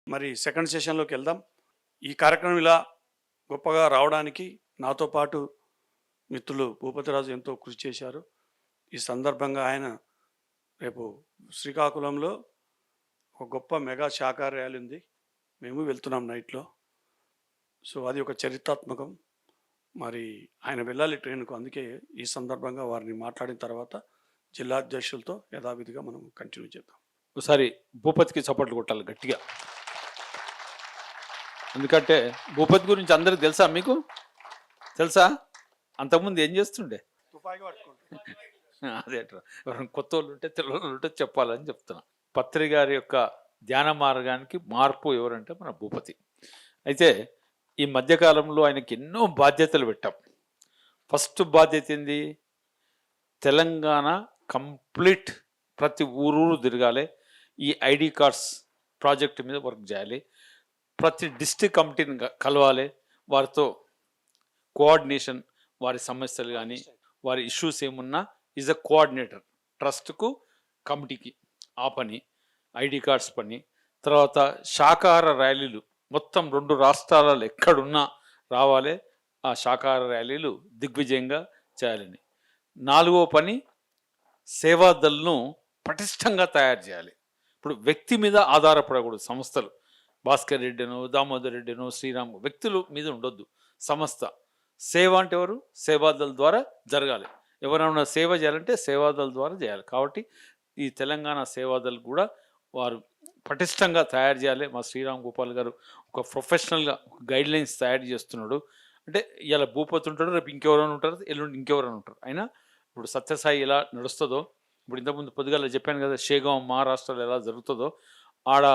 మరి సెకండ్ సెషన్లోకి వెళ్దాం. ఈ కార్యక్రమం ఇలా గొప్పగా రావడానికి నాతో పాటు మిత్రులు భూపతిరాజు ఎంతో కృషి చేశారు. ఈ సందర్భంగా ఆయన రేపు శ్రీకాకుళంలో ఒక గొప్ప మెగా శాఖా ర్యాలీ ఉంది. మేము వెళ్తున్నాం నైట్లో. సో అది ఒక చరిత్రాత్మకం. మరి ఆయన వెళ్ళాలి ట్రైన్కు. అందుకే ఈ సందర్భంగా వారిని మాట్లాడిన తర్వాత జిల్లా అధ్యక్షులతో యథావిధిగా మనం కంటిన్యూ చేద్దాం. ఒకసారి భూపతికి చప్పట్లు కొట్టాలి గట్టిగా. ఎందుకంటే భూపతి గురించి అందరికి తెలుసా? మీకు తెలుసా? అంతకుముందు ఏం చేస్తుండే? అదే కొత్త వాళ్ళు ఉంటే తెల్లవాళ్ళు ఉంటే చెప్పాలని చెప్తున్నా. పత్రి గారి యొక్క ధ్యాన మార్గానికి మార్పు ఎవరంటే మన భూపతి. అయితే ఈ మధ్యకాలంలో ఆయనకి ఎన్నో బాధ్యతలు పెట్టాం. ఫస్ట్ బాధ్యత ఏంది? తెలంగాణ కంప్లీట్ ప్రతి ఊరు తిరగాలి. ఈ ఐడి కార్డ్స్ ప్రాజెక్ట్ మీద వర్క్ చేయాలి. ప్రతి డిస్ట్రిక్ట్ కమిటీని కలవాలి. వారితో కోఆర్డినేషన్, వారి సమస్యలు కానీ వారి ఇష్యూస్ ఏమున్నా ఈజ్ అ కోఆర్డినేటర్. ట్రస్ట్కు కమిటీకి ఆ పని, ఐడి కార్డ్స్ పని. తర్వాత శాకాహార ర్యాలీలు మొత్తం 2 రాష్ట్రాలలో ఎక్కడున్నా రావాలి. ఆ శాకాహార ర్యాలీలు దిగ్విజయంగా చేయాలని. 4వ పని సేవాదళ్లను పటిష్టంగా తయారు చేయాలి. ఇప్పుడు వ్యక్తి మీద ఆధారపడకూడదు. సంస్థలు భాస్కర్ రెడ్డినో, దామోదర్ రెడ్డినో, శ్రీరామ్ వ్యక్తుల మీద ఉండొద్దు. సంస్థ సేవ అంటే ఎవరు? సేవాదళ ద్వారా జరగాలి. ఎవరైనా సేవ చేయాలంటే సేవాదళ ద్వారా చేయాలి. కాబట్టి ఈ తెలంగాణ సేవాదళ్ కూడా వారు పటిష్టంగా తయారు చేయాలి. మా శ్రీరామ్ గోపాల్ గారు ఒక ప్రొఫెషనల్గా ఒక గైడ్ లైన్స్ తయారు చేస్తున్నాడు. అంటే ఇలా భూపతి ఉంటాడు, రేపు ఇంకెవరైనా ఉంటారు, ఎల్లుండి ఇంకెవరైనా ఉంటారు. అయినా ఇప్పుడు సత్యసాయి ఎలా నడుస్తుందో, ఇప్పుడు ఇంతకుముందు పొద్దుగాల చెప్పాను కదా, షేగాం మహారాష్ట్రలో ఎలా జరుగుతుందో, ఆడ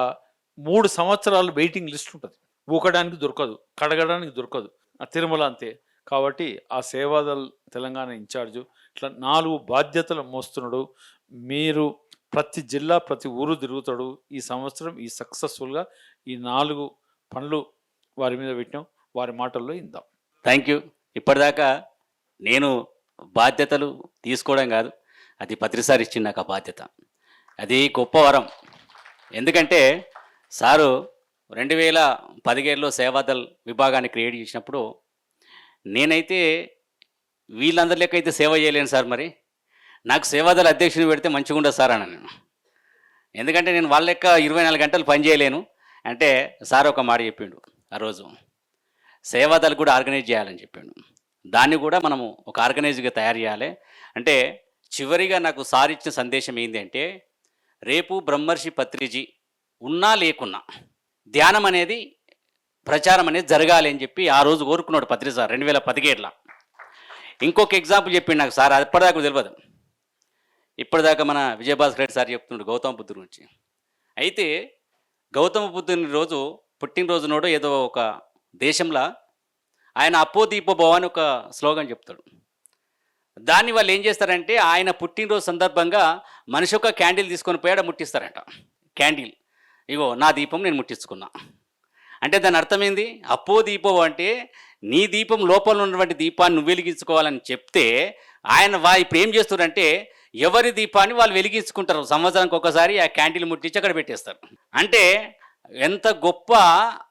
3 సంవత్సరాలు వెయిటింగ్ లిస్ట్ ఉంటుంది. ఊకడానికి దొరకదు, కడగడానికి దొరకదు. ఆ తిరుమల అంతే. కాబట్టి ఆ సేవాదల్ తెలంగాణ ఇన్ఛార్జు ఇట్లా 4 బాధ్యతలు మోస్తున్నాడు. మీరు ప్రతి జిల్లా ప్రతి ఊరు తిరుగుతాడు. ఈ సంవత్సరం ఈ సక్సెస్ఫుల్గా ఈ 4 పనులు వారి మీద పెట్టినాం. వారి మాటల్లో ఇందాం. Thank you. ఇప్పటిదాకా నేను బాధ్యతలు తీసుకోవడం కాదు, అది పత్రిసారి ఇచ్చింది నాకు ఆ బాధ్యత. అది గొప్ప వరం. ఎందుకంటే సారు 2017లో సేవాదల్ విభాగాన్ని క్రియేట్ చేసినప్పుడు నేనైతే వీళ్ళందరి లెక్క అయితే సేవ చేయలేను సార్. మరి నాకు సేవాదళ అధ్యక్షుని పెడితే మంచిగా ఉండదు సార్ అన్న నేను. ఎందుకంటే నేను వాళ్ళ లెక్క 24 గంటలు పని చేయలేను అంటే సార్ ఒక మాట చెప్పిండు ఆ రోజు, సేవాదళ కూడా ఆర్గనైజ్ చేయాలని చెప్పిండు. దాన్ని కూడా మనము ఒక ఆర్గనైజ్గా తయారు చేయాలి. అంటే చివరిగా నాకు సార్ ఇచ్చిన సందేశం ఏంటి అంటే, రేపు బ్రహ్మర్షి పత్రిజీ ఉన్నా లేకున్నా ధ్యానం అనేది ప్రచారం అనేది జరగాలి అని చెప్పి ఆ రోజు కోరుకున్నాడు పత్రి సార్ 2017లో. ఇంకొక ఎగ్జాంపుల్ చెప్పిండు నాకు సార్, అప్పటిదాకా తెలియదు. ఇప్పటిదాకా మన విజయభాస్కర్ రెడ్డి సార్ చెప్తుండే గౌతమ బుద్ధుడి గురించి. అయితే గౌతమ బుద్ధుని రోజు పుట్టినరోజు నోడు ఏదో ఒక దేశంలో ఆయన అప్పో దీపో భవ అని ఒక స్లోగన్ చెప్తాడు. దాన్ని వాళ్ళు ఏం చేస్తారంటే ఆయన పుట్టినరోజు సందర్భంగా మనిషి ఒక క్యాండిల్ తీసుకొని పోయాడ ముట్టిస్తారంట. క్యాండిల్, ఇగో నా దీపం నేను ముట్టించుకున్నా అంటే దాని అర్థమైంది, అప్పో దీపం అంటే నీ దీపం లోపల ఉన్నటువంటి దీపాన్ని నువ్వు వెలిగించుకోవాలని చెప్తే ఆయన ఇప్పుడు ఏం చేస్తారంటే ఎవరి దీపాన్ని వాళ్ళు వెలిగించుకుంటారు. సంవత్సరానికి ఒకసారి ఆ క్యాండిల్ ముట్టించి అక్కడ పెట్టేస్తారు. అంటే ఎంత గొప్ప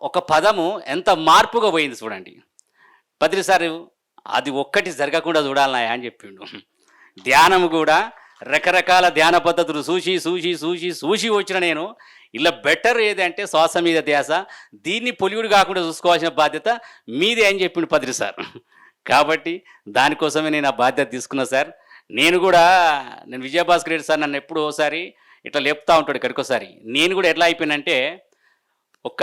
ఒక పదము, ఎంత మార్పుగా పోయింది చూడండి. పత్రిసారి అది ఒక్కటి జరగకుండా చూడాలన్నాయా అని చెప్పిండు. ధ్యానం కూడా రకరకాల ధ్యాన పద్ధతులు చూసి వచ్చిన నేను ఇలా బెటర్ ఏదంటే శ్వాస మీద ధ్యాస, దీన్ని పొలిగుడు కాకుండా చూసుకోవాల్సిన బాధ్యత మీదే అని చెప్పిండు పత్రి సార్. కాబట్టి దానికోసమే నేను ఆ బాధ్యత తీసుకున్నా సార్. నేను విజయభాస్కర్ రెడ్డి సార్ నన్ను ఎప్పుడు ఒకసారి ఇట్లా లేపుతూ ఉంటాడు ఇక్కడికోసారి. నేను కూడా ఎట్లా అయిపోయినంటే, ఒక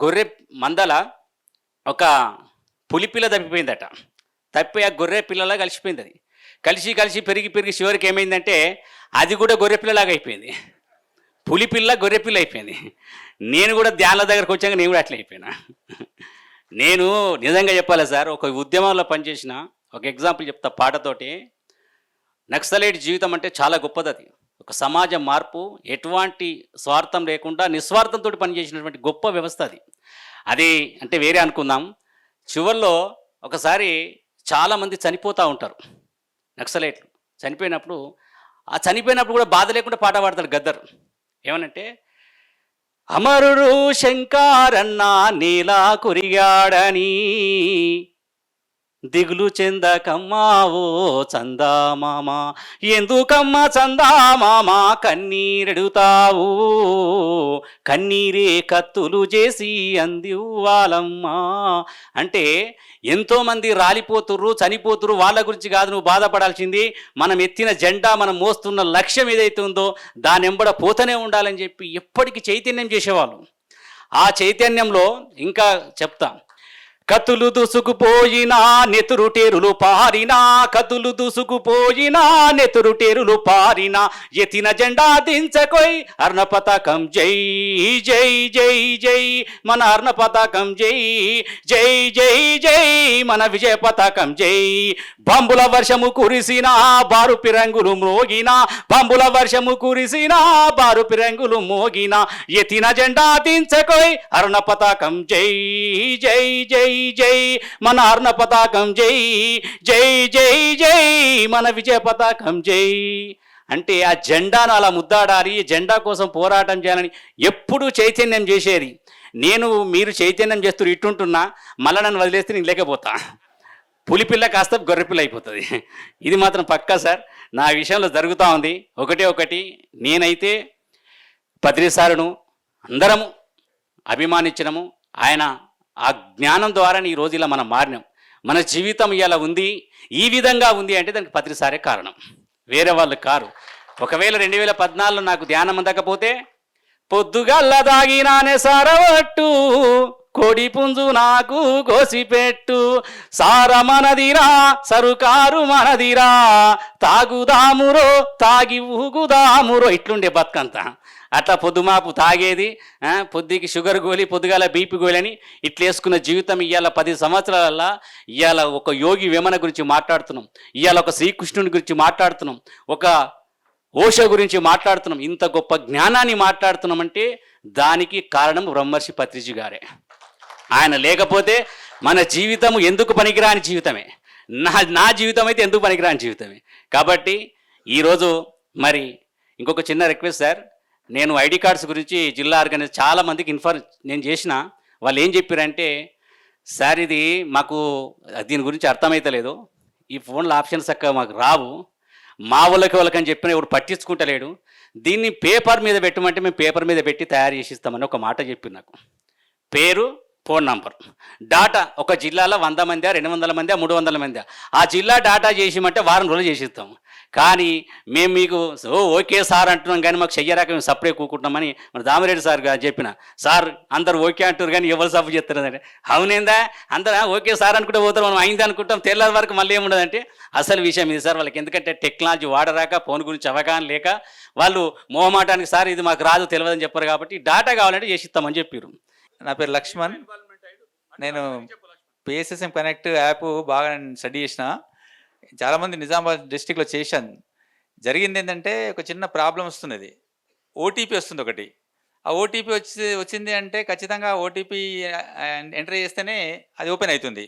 గొర్రె మందల ఒక పులిపిల్ల తప్పిపోయిందట. తప్పి ఆ గొర్రె పిల్లలా కలిసిపోయింది. అది కలిసి పెరిగి చివరికి ఏమైందంటే అది కూడా గొర్రె పిల్లలాగా అయిపోయింది. పులిపిల్ల గొర్రెపిల్ల అయిపోయింది. నేను కూడా ధ్యానాల దగ్గరకు వచ్చాక నేను కూడా అట్లా అయిపోయినా. నేను నిజంగా చెప్పాలి సార్, ఒక ఉద్యమంలో పనిచేసిన ఒక ఎగ్జాంపుల్ చెప్తా పాటతోటి. నక్సలైట్ జీవితం అంటే చాలా గొప్పది. అది ఒక సమాజ మార్పు, ఎటువంటి స్వార్థం లేకుండా నిస్వార్థంతో పనిచేసినటువంటి గొప్ప వ్యవస్థ అది. అది అంటే వేరే అనుకుందాం. చివరిలో ఒకసారి చాలామంది చనిపోతూ ఉంటారు నక్సలైట్లు. చనిపోయినప్పుడు కూడా బాధ లేకుండా పాట పాడతాడు గద్దర్. ఏమనంటే, అమరుడు శంకారన్న నేలా కొరిగాడని దిగులు చెందకమ్మా ఓ చందామామ, ఎందుకమ్మ చందామామ కన్నీరెడుతావు, కన్నీరే కత్తులు చేసి అందివ్వాలమ్మా. అంటే ఎంతోమంది రాలిపోతుర్రు, చనిపోతుర్రు, వాళ్ళ గురించి కాదు నువ్వు బాధపడాల్సింది. మనం ఎత్తిన జెండా, మనం మోస్తున్న లక్ష్యం ఏదైతే ఉందో దాని వెంబడ పోతూనే ఉండాలని చెప్పి ఎప్పటికీ చైతన్యం చేసేవాళ్ళు. ఆ చైతన్యంలో ఇంకా చెప్తా, కతులు దూసుకుపోయినా నెతురుటేరులు పారినా, కతులు దూసుకుపోయినా నెతురుటేరులు పారినా, ఎత్తిన జెండా దించకోయ్ అర్ణ పతాకం జై జై జై జై, మన అర్ణ పతాకం జై జై జై జై, మన విజయ పతాకం జై. బంబుల వర్షము కురిసినా బారు పిరంగులు మ్రోగినా, బంబుల వర్షము కురిసినా బారు పిరంగులు మోగినా, ఎత్తిన జెండా దించకోయ్ అర్ణ పతాకం జై జై జై జై, మన అర్ణ పతాకం జై జై జై జై, మన విజయ పతాకం జై. అంటే ఆ జెండాను అలా ముద్దాడాలి, జెండా కోసం పోరాటం చేయాలని ఎప్పుడూ చైతన్యం చేసేది. మీరు చైతన్యం చేస్తూ ఇట్టుంటున్నా, మళ్ళీ నన్ను వదిలేస్తే నేను లేకపోతా, పులిపిల్ల కాస్త గొర్రెపిల్ల అయిపోతుంది. ఇది మాత్రం పక్కా సార్, నా విషయంలో జరుగుతూ ఉంది. ఒకటి నేనైతే పత్రి సారును అందరము అభిమానించడము, ఆయన ఆ జ్ఞానం ద్వారానే ఈరోజు ఇలా మనం మారినాం. మన జీవితం ఇలా ఉంది, ఈ విధంగా ఉంది అంటే దానికి పత్రి సారే కారణం, వేరే వాళ్ళు కారు. ఒకవేళ 2014లో నాకు ధ్యానం అందకపోతే పొద్దుగల్ల దాగినానే సారవట్టు, కోడి పుంజు నాకు కోసిపెట్టు, సార మనదిరా సరుకారు మనదిరా, తాగుదామురో తాగి ఊగుదామురో, ఇట్లుండే బతుకంతా. అట్లా పొద్దుమాపు తాగేది, పొద్దుకి షుగర్ గోలి, పొద్దుగాల బీపీ గోలని ఇట్లా వేసుకున్న జీవితం ఇవాళ 10 సంవత్సరాల ఇవాళ ఒక యోగి వేమన గురించి మాట్లాడుతున్నాం, ఇవాళ ఒక శ్రీకృష్ణుని గురించి మాట్లాడుతున్నాం, ఒక ఓషో గురించి మాట్లాడుతున్నాం, ఇంత గొప్ప జ్ఞానాన్ని మాట్లాడుతున్నామంటే దానికి కారణం బ్రహ్మర్షి పత్రిజీ గారే. ఆయన లేకపోతే మన జీవితం ఎందుకు పనికిరాని జీవితమే, నా జీవితం అయితే ఎందుకు పనికిరాని జీవితమే. కాబట్టి ఈరోజు మరి ఇంకొక చిన్న రిక్వెస్ట్ సార్, నేను ఐడి కార్డ్స్ గురించి జిల్లా ఆర్గనైజ్ చాలామందికి నేను చేసిన, వాళ్ళు ఏం చెప్పారంటే, సార్ ఇది మాకు దీని గురించి అర్థమైతలేదు, ఈ ఫోన్లో ఆప్షన్స్ చక్కగా మాకు రావు, మా వాళ్ళకని చెప్పిన ఎవరు పట్టించుకుంటలేడు, దీన్ని పేపర్ మీద పెట్టమంటే మేము పేపర్ మీద పెట్టి తయారు చేసి ఇస్తామని ఒక మాట చెప్పి నాకు. పేరు, ఫోన్ నంబర్, డాటా ఒక జిల్లాలో 100 మంది 200 మంది 300 మంది, ఆ జిల్లా డాటా చేసిమంటే వారం రోజులు చేసిస్తాము. కానీ మేము మీకు ఓకే సార్ అంటున్నాం, కానీ మాకు చెయ్యరాక మేము సపరేట్ కూకుంటున్నామని మన దామిరెడ్డి సార్ గారు చెప్పిన. సార్ అందరు ఓకే అంటారు కానీ ఎవరు సపోర్ట్ చేస్తారంటే, అవునేందా అందరూ ఓకే సార్ అనుకుంటే పోతారు, మనం అయింది అనుకుంటాం, తెల్లారి వరకు మళ్ళీ ఏముండదంటే అసలు విషయం ఇది సార్. వాళ్ళకి ఎందుకంటే టెక్నాలజీ వాడరాక, ఫోన్ గురించి అవగాహన లేక వాళ్ళు మొహమాటానికి సార్ ఇది మాకు రాదు తెలియదని చెప్పారు, కాబట్టి డాటా కావాలంటే చేసిస్తామని చెప్పారు. నా పేరు లక్ష్మణ్, నేను పిఎస్ఎస్ఎం కనెక్ట్ యాప్ బాగా స్టడీ చేసిన, చాలామంది నిజామాబాద్ డిస్టిక్లో చేశాను. జరిగింది ఏంటంటే ఒక చిన్న ప్రాబ్లం వస్తున్నది, ఓటీపీ వస్తుంది ఒకటి. ఆ ఓటీపీ వచ్చింది అంటే ఖచ్చితంగా ఓటీపీ ఎంటర్ చేస్తేనే అది ఓపెన్ అవుతుంది.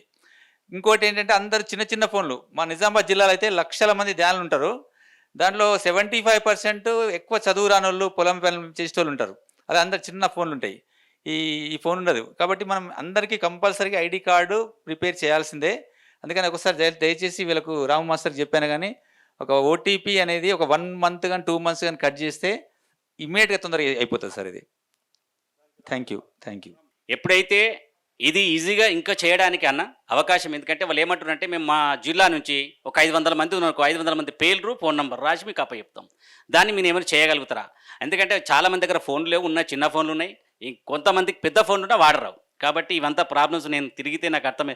ఇంకోటి ఏంటంటే అందరు చిన్న చిన్న ఫోన్లు, మా నిజామాబాద్ జిల్లాలో అయితే లక్షల మంది ధ్యానులు ఉంటారు, దాంట్లో 75% ఎక్కువ చదువు రాని వాళ్ళు, పొలం పనులు చేసేటోళ్ళు ఉంటారు, అది అందరు చిన్న ఫోన్లు ఉంటాయి. ఈ ఫోన్ ఉండదు. కాబట్టి మనం అందరికీ కంపల్సరీగా ఐడి కార్డు ప్రిపేర్ చేయాల్సిందే. అందుకని ఒకసారి దయచేసి వీళ్ళకు రాము మాస్టర్ చెప్పాను, కానీ ఒక ఓటీపీ అనేది ఒక 1 మంత్ కానీ 2 మంత్స్ కానీ కట్ చేస్తే ఇమ్మీడియట్గా తొందరగా అయిపోతుంది సార్ ఇది. Thank you. ఎప్పుడైతే ఇది ఈజీగా ఇంకా చేయడానికి అన్న అవకాశం, ఎందుకంటే వాళ్ళు ఏమంటారంటే మేము మా జిల్లా నుంచి ఒక 500 మంది ఉన్నారు, 500 మంది పేర్లు ఫోన్ నెంబర్ రాసి మీకు అప్పచెప్తాం, దాన్ని మీరు ఏమైనా చేయగలుగుతారా? ఎందుకంటే చాలామంది దగ్గర ఫోన్లు లేవు, ఉన్నాయి చిన్న ఫోన్లు ఉన్నాయి, కొంతమందికి పెద్ద ఫోన్లు ఉన్నా వాడరావు. కాబట్టి ఇవంతా ప్రాబ్లమ్స్ నేను తిరిగితే నాకు అర్థమే,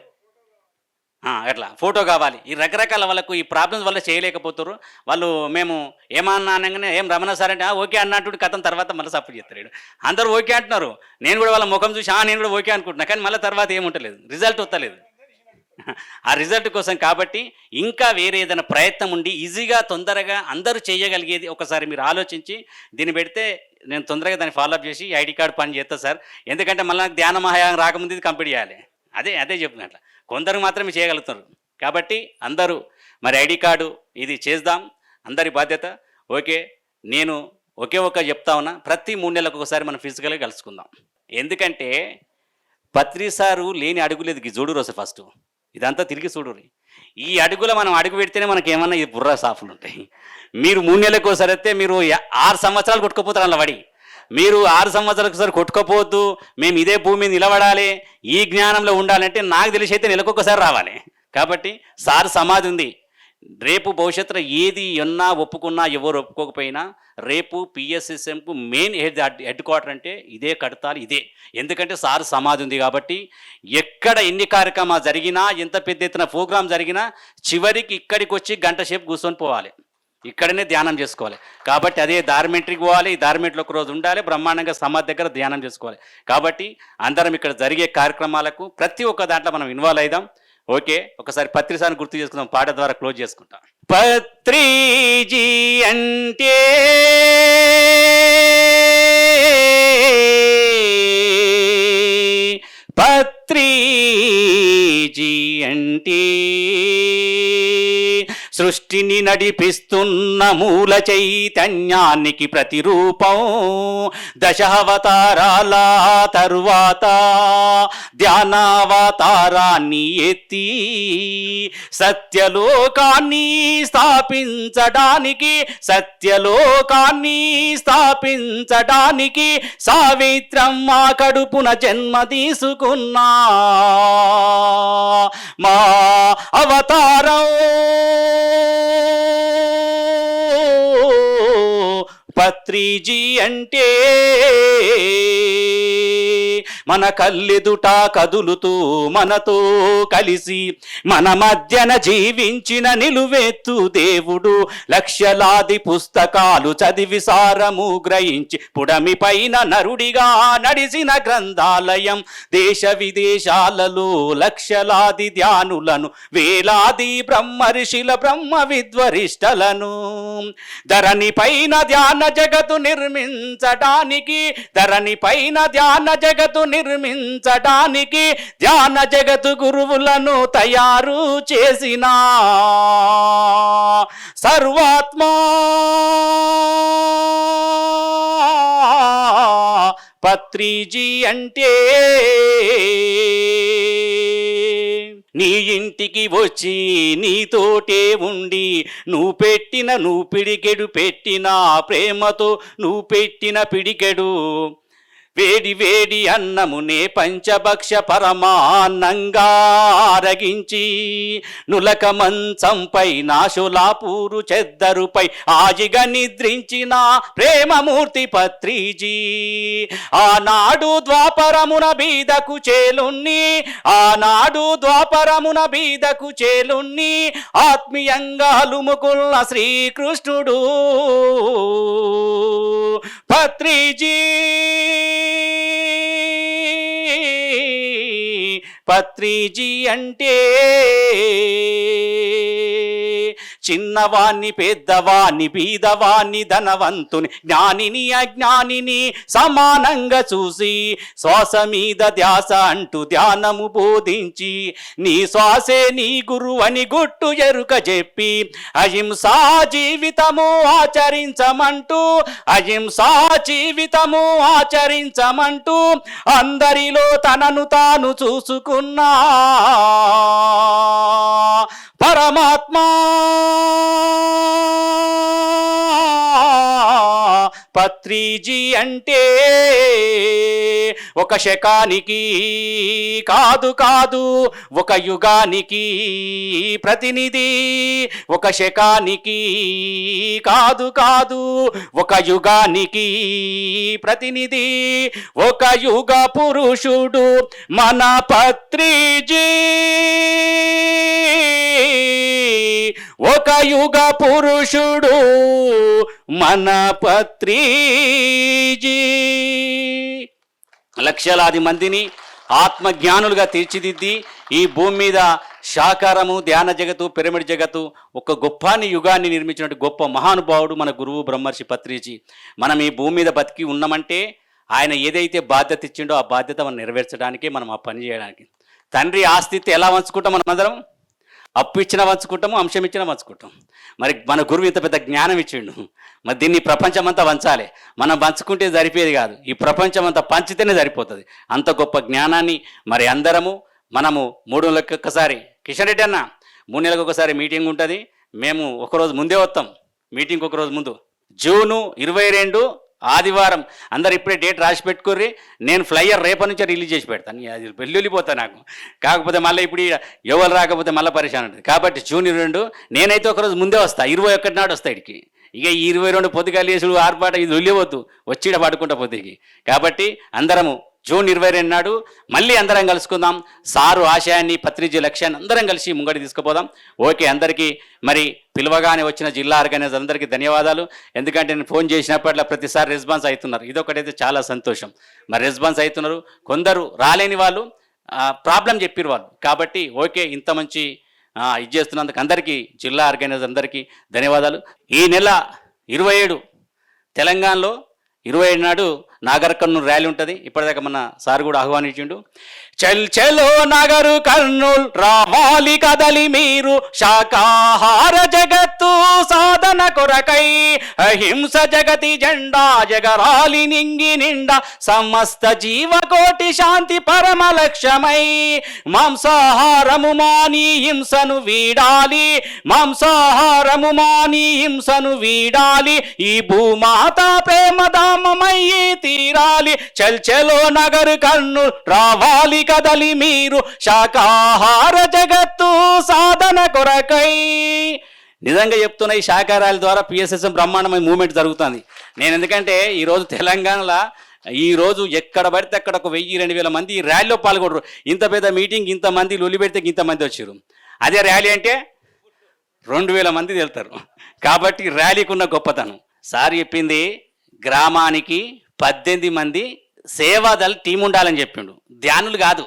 అట్లా ఫోటో కావాలి. ఈ రకరకాల వాళ్ళకు ఈ ప్రాబ్లమ్స్ వల్ల చేయలేకపోతారు వాళ్ళు. మేము ఏమన్నా అనగానే ఏం రమణ సార్ అంటే ఓకే అన్నట్టు కథం తర్వాత మళ్ళీ సపోర్ట్ చేస్తారు. అందరూ ఓకే అంటున్నారు, నేను కూడా వాళ్ళ ముఖం చూసి నేను కూడా ఓకే అనుకుంటున్నా, కానీ మళ్ళీ తర్వాత ఏముంటలేదు, రిజల్ట్ వస్తలేదు. ఆ రిజల్ట్ కోసం కాబట్టి ఇంకా వేరే ఏదైనా ప్రయత్నం ఉండి ఈజీగా తొందరగా అందరూ చేయగలిగేది ఒకసారి మీరు ఆలోచించి దీన్ని పెడితే నేను తొందరగా దాన్ని ఫాలోఅప్ చేసి ఐడి కార్డు పని చేస్తా సార్. ఎందుకంటే మళ్ళీ నాకు ధ్యాన మహాయాగం రాకముందు ఇది కంప్లీట్ చేయాలి. అదే చెప్తున్నా, అట్లా కొందరు మాత్రమే చేయగలుగుతారు. కాబట్టి అందరూ మరి ఐడి కార్డు ఇది చేద్దాం, అందరి బాధ్యత. ఓకే, నేను ఒకే ఒక చెప్తా ఉన్నా, ప్రతి 3 నెలలకు ఒకసారి మనం ఫిజికల్గా కలుసుకుందాం. ఎందుకంటే పత్రి సారు లేని అడుగులేదు, చూడురు అసలు ఫస్ట్ ఇదంతా తిరిగి చూడుర్రి. ఈ అడుగులో మనం అడుగు పెడితేనే మనకి ఏమన్నా ఈ బుర్ర సాఫ్లు ఉంటాయి. మీరు 3 నెలలకు ఒకసారి అయితే మీరు 6 సంవత్సరాలు కొట్టుకుపోతారు అలా పడి. మీరు 6 సంవత్సరాలకు ఒకసారి కొట్టుకోపోవద్దు, మేము ఇదే భూమి మీద నిలబడాలి, ఈ జ్ఞానంలో ఉండాలంటే నాకు తెలిసి అయితే నెలకొకసారి రావాలి. కాబట్టి సార్ సమాధి ఉంది. రేపు భవిష్యత్తులో ఏది ఉన్నా ఒప్పుకున్నా ఎవరు ఒప్పుకోకపోయినా రేపు పిఎస్ఎస్ఎంకు మెయిన్ హెడ్ క్వార్టర్ అంటే ఇదే కడతాలి, ఇదే. ఎందుకంటే సార్ సమాధి ఉంది కాబట్టి ఎక్కడ ఎన్ని కార్యక్రమాలు జరిగినా, ఎంత పెద్ద ఎత్తున ప్రోగ్రాం జరిగినా చివరికి ఇక్కడికి వచ్చి గంట సేపు కూర్చొని పోవాలి, ఇక్కడనే ధ్యానం చేసుకోవాలి. కాబట్టి అదే డార్మెంటరీకి పోవాలి, ఈ డార్మెంటరీలో ఒక రోజు ఉండాలి, బ్రహ్మాండంగా సమాధి దగ్గర ధ్యానం చేసుకోవాలి. కాబట్టి అందరం ఇక్కడ జరిగే కార్యక్రమాలకు ప్రతి ఒక్క దాంట్లో మనం ఇన్వాల్వ్ అయిదాం. ఓకే, ఒకసారి పత్రిసాన్ని గుర్తు చేసుకుందాం, పాట ద్వారా క్లోజ్ చేసుకుంటాం. పత్రిజీ అంటే పత్రిజీ అంటే సృష్టిని నడిపిస్తున్న మూల చైతన్యానికి ప్రతిరూపం. దశావతారాల తరువాత ధ్యానావతారాన్ని ఎత్తి సత్యలోకాన్ని స్థాపించడానికి సావిత్రమ్మ కడుపున జన్మ తీసుకున్నా మా అవతారం పత్రిజీ అంటే. మన కళ్ళెదుట కదులుతూ మనతో కలిసి మన మధ్యన జీవించిన నిలువెత్తు దేవుడు, లక్షలాది పుస్తకాలు చదివి సారము గ్రహించి పుడమి పైన నరుడిగా నడిసిన గ్రంథాలయం. దేశ విదేశాలలో లక్షలాది ధ్యానులను, వేలాది బ్రహ్మర్షుల బ్రహ్మ విద్వరిష్టలను ధరణి పైన ధ్యాన జగతు నిర్మించడానికి ధ్యాన జగతు గురువులను తయారు చేసిన సర్వాత్మా పత్రిజీ అంటే. నీ ఇంటికి వచ్చి నీతోటే ఉండి నువ్వు పిడికెడు పెట్టిన ప్రేమతో నువ్వు పెట్టిన పిడికెడు వేడి వేడి అన్నమునే పంచభక్ష పరమాన్నంగా అరగించి నులక మంచంపై నాశులాపూరు చెద్దరుపై ఆజిగా నిద్రించిన ప్రేమమూర్తి పత్రిజీ. ఆనాడు ద్వాపరమున బీదకు చేలున్ని ఆత్మీయంగా లుముకున్న శ్రీకృష్ణుడు పత్రిజీ. పత్రిజీ అంటే చిన్నవాణ్ణి పెద్దవాణ్ణి బీదవాణ్ణి ధనవంతుని జ్ఞానిని అజ్ఞానిని సమానంగా చూసి శ్వాస మీద ధ్యాస అంటూ ధ్యానము బోధించి నీ శ్వాసే నీ గురువు అని గుట్టు ఎరుక చెప్పి అహింసా జీవితము ఆచరించమంటూ అందరిలో తనను తాను చూసుకున్నా పరమాత్మా పత్రిజీ అంటే. ఒక శకానికి కాదు ఒక యుగానికి ప్రతినిధి. ఒక శకానికి కాదు ఒక యుగానికి ప్రతినిధి. ఒక యుగ పురుషుడు మన పత్రిజీ. ఒక యుగ పురుషుడు మన పత్రిజీ. లక్షలాది మందిని ఆత్మజ్ఞానులుగా తీర్చిదిద్ది ఈ భూమి మీద శాకారము ధ్యాన జగత్తు పిరమిడ్ జగత్తు ఒక గొప్పని యుగాన్ని నిర్మించినట్టు గొప్ప మహానుభావుడు మన గురువు బ్రహ్మర్షి పత్రిజీ. మనం ఈ భూమి మీద బతికి ఉన్నామంటే ఆయన ఏదైతే బాధ్యత ఇచ్చిండో ఆ బాధ్యత మనం నెరవేర్చడానికి, మనం ఆ పని చేయడానికి. తండ్రి ఆస్తి ఎలా పంచుకుంటాం మనం అందరం? అప్పు ఇచ్చినా పంచుకుంటాము, అంశం ఇచ్చినా పంచుకుంటాం. మరి మన గురువు ఇంత పెద్ద జ్ఞానం ఇచ్చిండు, మరి దీన్ని ప్రపంచమంతా పంచాలి. మనం పంచుకుంటే సరిపోయేది కాదు, ఈ ప్రపంచమంతా పంచితేనే సరిపోతుంది. అంత గొప్ప జ్ఞానాన్ని మరి మనము 3 నెలలకు ఒక్కసారి, కిషన్ రెడ్డి అన్న 3 నెలలకు ఒకసారి మీటింగ్ ఉంటుంది. మేము ఒకరోజు ముందే వస్తాం, మీటింగ్ ఒకరోజు ముందు. జూను 22 ఆదివారం. అందరు ఇప్పుడే డేట్ రాసి పెట్టుకుర్రి. నేను ఫ్లైయర్ రేపటి నుంచే రిలీజ్ చేసి పెడతాను. అది వెళ్ళిపోతా నాకు. కాకపోతే మళ్ళీ ఇప్పుడు ఎవరు రాకపోతే మళ్ళీ పరిశాన్ ఉంటుంది. కాబట్టి జూన్ 22 నేనైతే ఒకరోజు ముందే వస్తా. 21 నాడు వస్తా ఇడికి. ఇక 22 పొద్దుగాలు వేసుడు ఆర్పాట ఇది వెళ్ళిపోద్దు, వచ్చి ఇక్కడ పడుకుంటా పొద్దుకి. కాబట్టి అందరము జూన్ 22 నాడు మళ్ళీ అందరం కలుసుకుందాం. సారు ఆశయాన్ని, పత్రిజీ లక్ష్యాన్ని అందరం కలిసి ముంగడి తీసుకుపోదాం. ఓకే, అందరికీ మరి పిలవగానే వచ్చిన జిల్లా ఆర్గనైజర్ అందరికీ ధన్యవాదాలు. ఎందుకంటే నేను ఫోన్ చేసినప్పట్లో ప్రతిసారి రెస్పాన్స్ అవుతున్నారు. ఇదొకటైతే చాలా సంతోషం. మరి రెస్పాన్స్ అవుతున్నారు. కొందరు రాలేని వాళ్ళు ప్రాబ్లం చెప్పిరు వాళ్ళు. కాబట్టి ఓకే, ఇంత మంచి ఇది చేస్తున్నందుకు అందరికీ, జిల్లా ఆర్గనైజర్ అందరికీ ధన్యవాదాలు. ఈ నెల 27 తెలంగాణలో 27 నాడు నాగర్ కర్నూలు ర్యాలీ ఉంటుంది. ఇప్పటిదాకా మన సార్ కూడా ఆహ్వానించిండు. చల్ చలో నగరు కర్నూల్ రావాలి కదలి మీరు, శాకాహార జగత్తు సాధన కొరకై అహింస జగతి జెండా జగరాలి నింగి నిండా, సమస్త జీవకోటి శాంతి పరమ లక్ష్యమై మాంసాహారము మాని హింసను వీడాలి, మాంసాహారము మాని హింసను వీడాలి, ఈ భూమాత ప్రేమధామమయ్యి తీరాలి. చల్ చలో నగరు కర్నూల్ రావాలి కదలి మీరు, శాకాహార జగత్తు సాధన కొరకై. నిజంగా చెప్తున్నా, ఈ శాకాహారాల ద్వారా పిఎస్ఎస్ఎం బ్రహ్మాండమైన మూవ్మెంట్ జరుగుతుంది. నేను ఎందుకంటే ఈరోజు తెలంగాణలో ఈరోజు ఎక్కడ పడితే అక్కడ ఒక 1000-2000 మంది ఈ ర్యాలీలో పాల్గొనరు. ఇంత పెద్ద మీటింగ్, ఇంతమంది లొలి పెడితే ఇంతమంది వచ్చారు. అదే ర్యాలీ అంటే 2000 మంది వెళ్తారు. కాబట్టి ర్యాలీకి ఉన్న గొప్పతనం సార్ చెప్పింది, గ్రామానికి 18 మంది సేవాదళ టీం ఉండాలని చెప్పిండు. ధ్యానులు కాదు,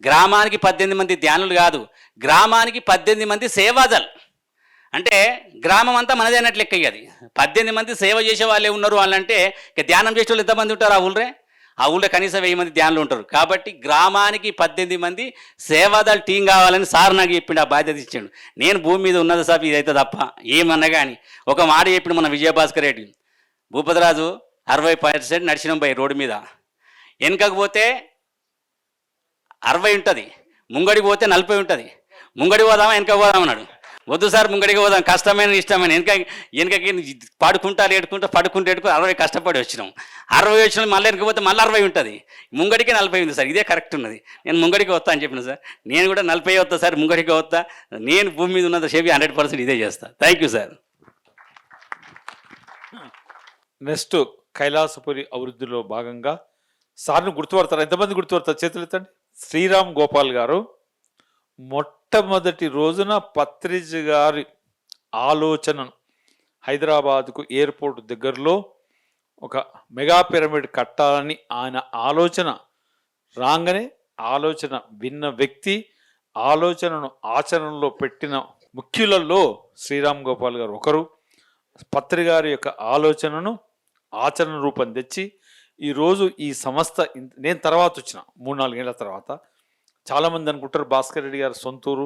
గ్రామానికి 18 మంది ధ్యానులు కాదు, గ్రామానికి 18 మంది సేవాదళ్. అంటే గ్రామం అంతా మనదే అన్నట్లు లెక్క. అది 18 మంది సేవ చేసే వాళ్ళే ఉన్నారు. వాళ్ళంటే ఇక ధ్యానం చేసే వాళ్ళు ఎంతమంది ఉంటారు ఆ ఊళ్ళో కనీసం 1000 మంది ధ్యానులు ఉంటారు. కాబట్టి గ్రామానికి 18 మంది సేవాదళ టీం కావాలని సార్ నాకు చెప్పిండు, ఆ బాధ్యత ఇచ్చిండు. నేను భూమి మీద ఉన్నది సార్ ఇదైతే తప్ప ఏమన్నా కానీ. ఒక మాట చెప్పిండు మన విజయభాస్కర్ రెడ్డి, భూపతిరాజు 60% నడిచినాం పోయి రోడ్డు మీద, వెనకకు పోతే 60 ఉంటుంది, ముంగడికి పోతే 40 ఉంటుంది. ముంగడికి పోదామా వెనక పోదాం అన్నాడు. వద్దు సార్ ముంగడికి పోదాం, కష్టమైన ఇష్టమైన. వెనకకి పాడుకుంటా ఏడుకుంటా పడుకుంటూ 60 కష్టపడి వచ్చినాం. 60 వచ్చిన మళ్ళీ వెనక పోతే మళ్ళీ 60 ఉంటుంది, ముంగడికి 40 ఉంది సార్. ఇదే కరెక్ట్ ఉన్నది. నేను ముంగడికి వస్తా అని చెప్పిన సార్. నేను కూడా 40 వస్తా సార్, ముంగడికి వస్తా. నేను భూమి మీద ఉన్నంత సేపు 100% ఇదే చేస్తా. Thank you sir. Next Kailasapuri అభివృద్ధిలో భాగంగా సార్ను గుర్తుపడతారు. ఎంతమంది గుర్తుపడతారు? చేతులు ఎత్తండి. శ్రీరామ్ గోపాల్ గారు మొట్టమొదటి రోజున పత్రిజ్ గారి ఆలోచనను హైదరాబాద్కు ఎయిర్పోర్ట్ దగ్గరలో ఒక మెగా పిరమిడ్ కట్టాలని ఆయన ఆలోచన రాగానే, ఆలోచన విన్న వ్యక్తి, ఆలోచనను ఆచరణలో పెట్టిన ముఖ్యులలో శ్రీరామ్ గోపాల్ గారు ఒకరు. పత్రి గారి యొక్క ఆలోచనను ఆచరణ రూపం తెచ్చి ఈరోజు ఈ సంస్థ, నేను తర్వాత వచ్చిన 3-4 ఏళ్ళ తర్వాత, చాలామంది అనుకుంటారు భాస్కర్ రెడ్డి గారు సొంతూరు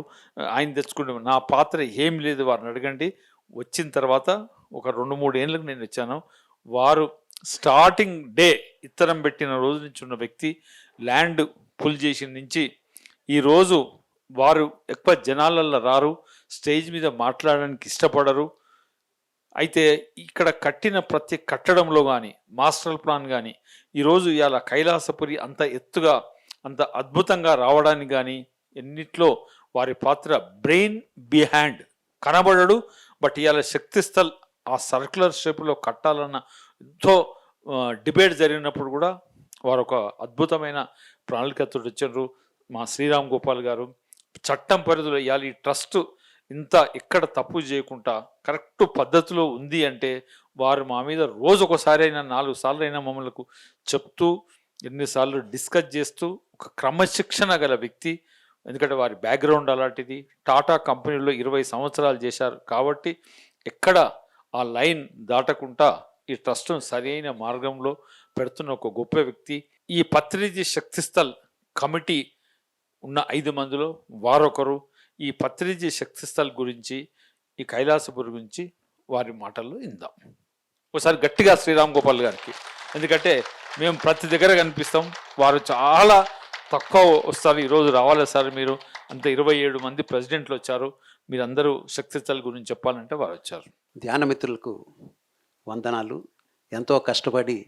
ఆయన తెచ్చుకుంటే, నా పాత్ర ఏం లేదు, వారిని అడగండి. వచ్చిన తర్వాత ఒక 2-3 ఏళ్ళకు నేను వచ్చాను. వారు స్టార్టింగ్ డే ఇత్తనం పెట్టిన రోజు నుంచి ఉన్న వ్యక్తి, ల్యాండ్ పుల్ చేసిన నుంచి ఈరోజు వారు ఎక్కువ జనాలల్లో రారు, స్టేజ్ మీద మాట్లాడడానికి ఇష్టపడరు. అయితే ఇక్కడ కట్టిన ప్రతి కట్టడంలో కానీ, మాస్టర్ ప్లాన్ కానీ, ఈరోజు ఇవాళ కైలాసపురి అంత ఎత్తుగా అంత అద్భుతంగా రావడానికి కానీ ఎన్నిట్లో వారి పాత్ర. బ్రెయిన్ బిహైండ్ కనబడడు, బట్ ఇవాళ శక్తిస్థల్ ఆ సర్క్యులర్ షేప్లో కట్టాలన్న ఎంతో డిబేట్ జరిగినప్పుడు కూడా వారు ఒక అద్భుతమైన ప్రణాళికతో వచ్చారు. మా శ్రీరామ్ గోపాల్ గారు చట్టం పరిధిలో ఇవాళ ఈ ట్రస్ట్ ఇంత ఎక్కడ తప్పు చేయకుండా కరెక్ట్ పద్ధతిలో ఉంది అంటే, వారు మా మీద రోజు ఒకసారి అయినా 4 సార్లు అయినా మమ్మల్ని చెప్తూ, ఎన్నిసార్లు డిస్కస్ చేస్తూ, ఒక క్రమశిక్షణ గల వ్యక్తి. ఎందుకంటే వారి బ్యాక్గ్రౌండ్ అలాంటిది. టాటా కంపెనీలో 20 సంవత్సరాలు చేశారు. కాబట్టి ఎక్కడ ఆ లైన్ దాటకుండా ఈ ట్రస్ట్ను సరైన మార్గంలో పెడుతున్న ఒక గొప్ప వ్యక్తి. ఈ పత్రిజీ శక్తిస్థల్ కమిటీ ఉన్న 5 మందిలో వారొకరు. ఈ పత్రిజీ శక్తిస్థల్ గురించి, ఈ కైలాసపురి గురించి వారి మాటల్లో ఇందాం. ఒకసారి గట్టిగా శ్రీరామ్ గోపాల్ గారికి, ఎందుకంటే మేము ప్రతి దగ్గర కనిపిస్తాం, వారు చాలా తక్కువ వస్తారు. ఈరోజు రావాలి సార్ మీరు, అంత 27 మంది ప్రెసిడెంట్లు వచ్చారు, మీరందరూ శక్తిస్థల్ గురించి చెప్పాలంటే వారు వచ్చారు. ధ్యాన మిత్రులకు వందనాలు. ఎంతో కష్టపడి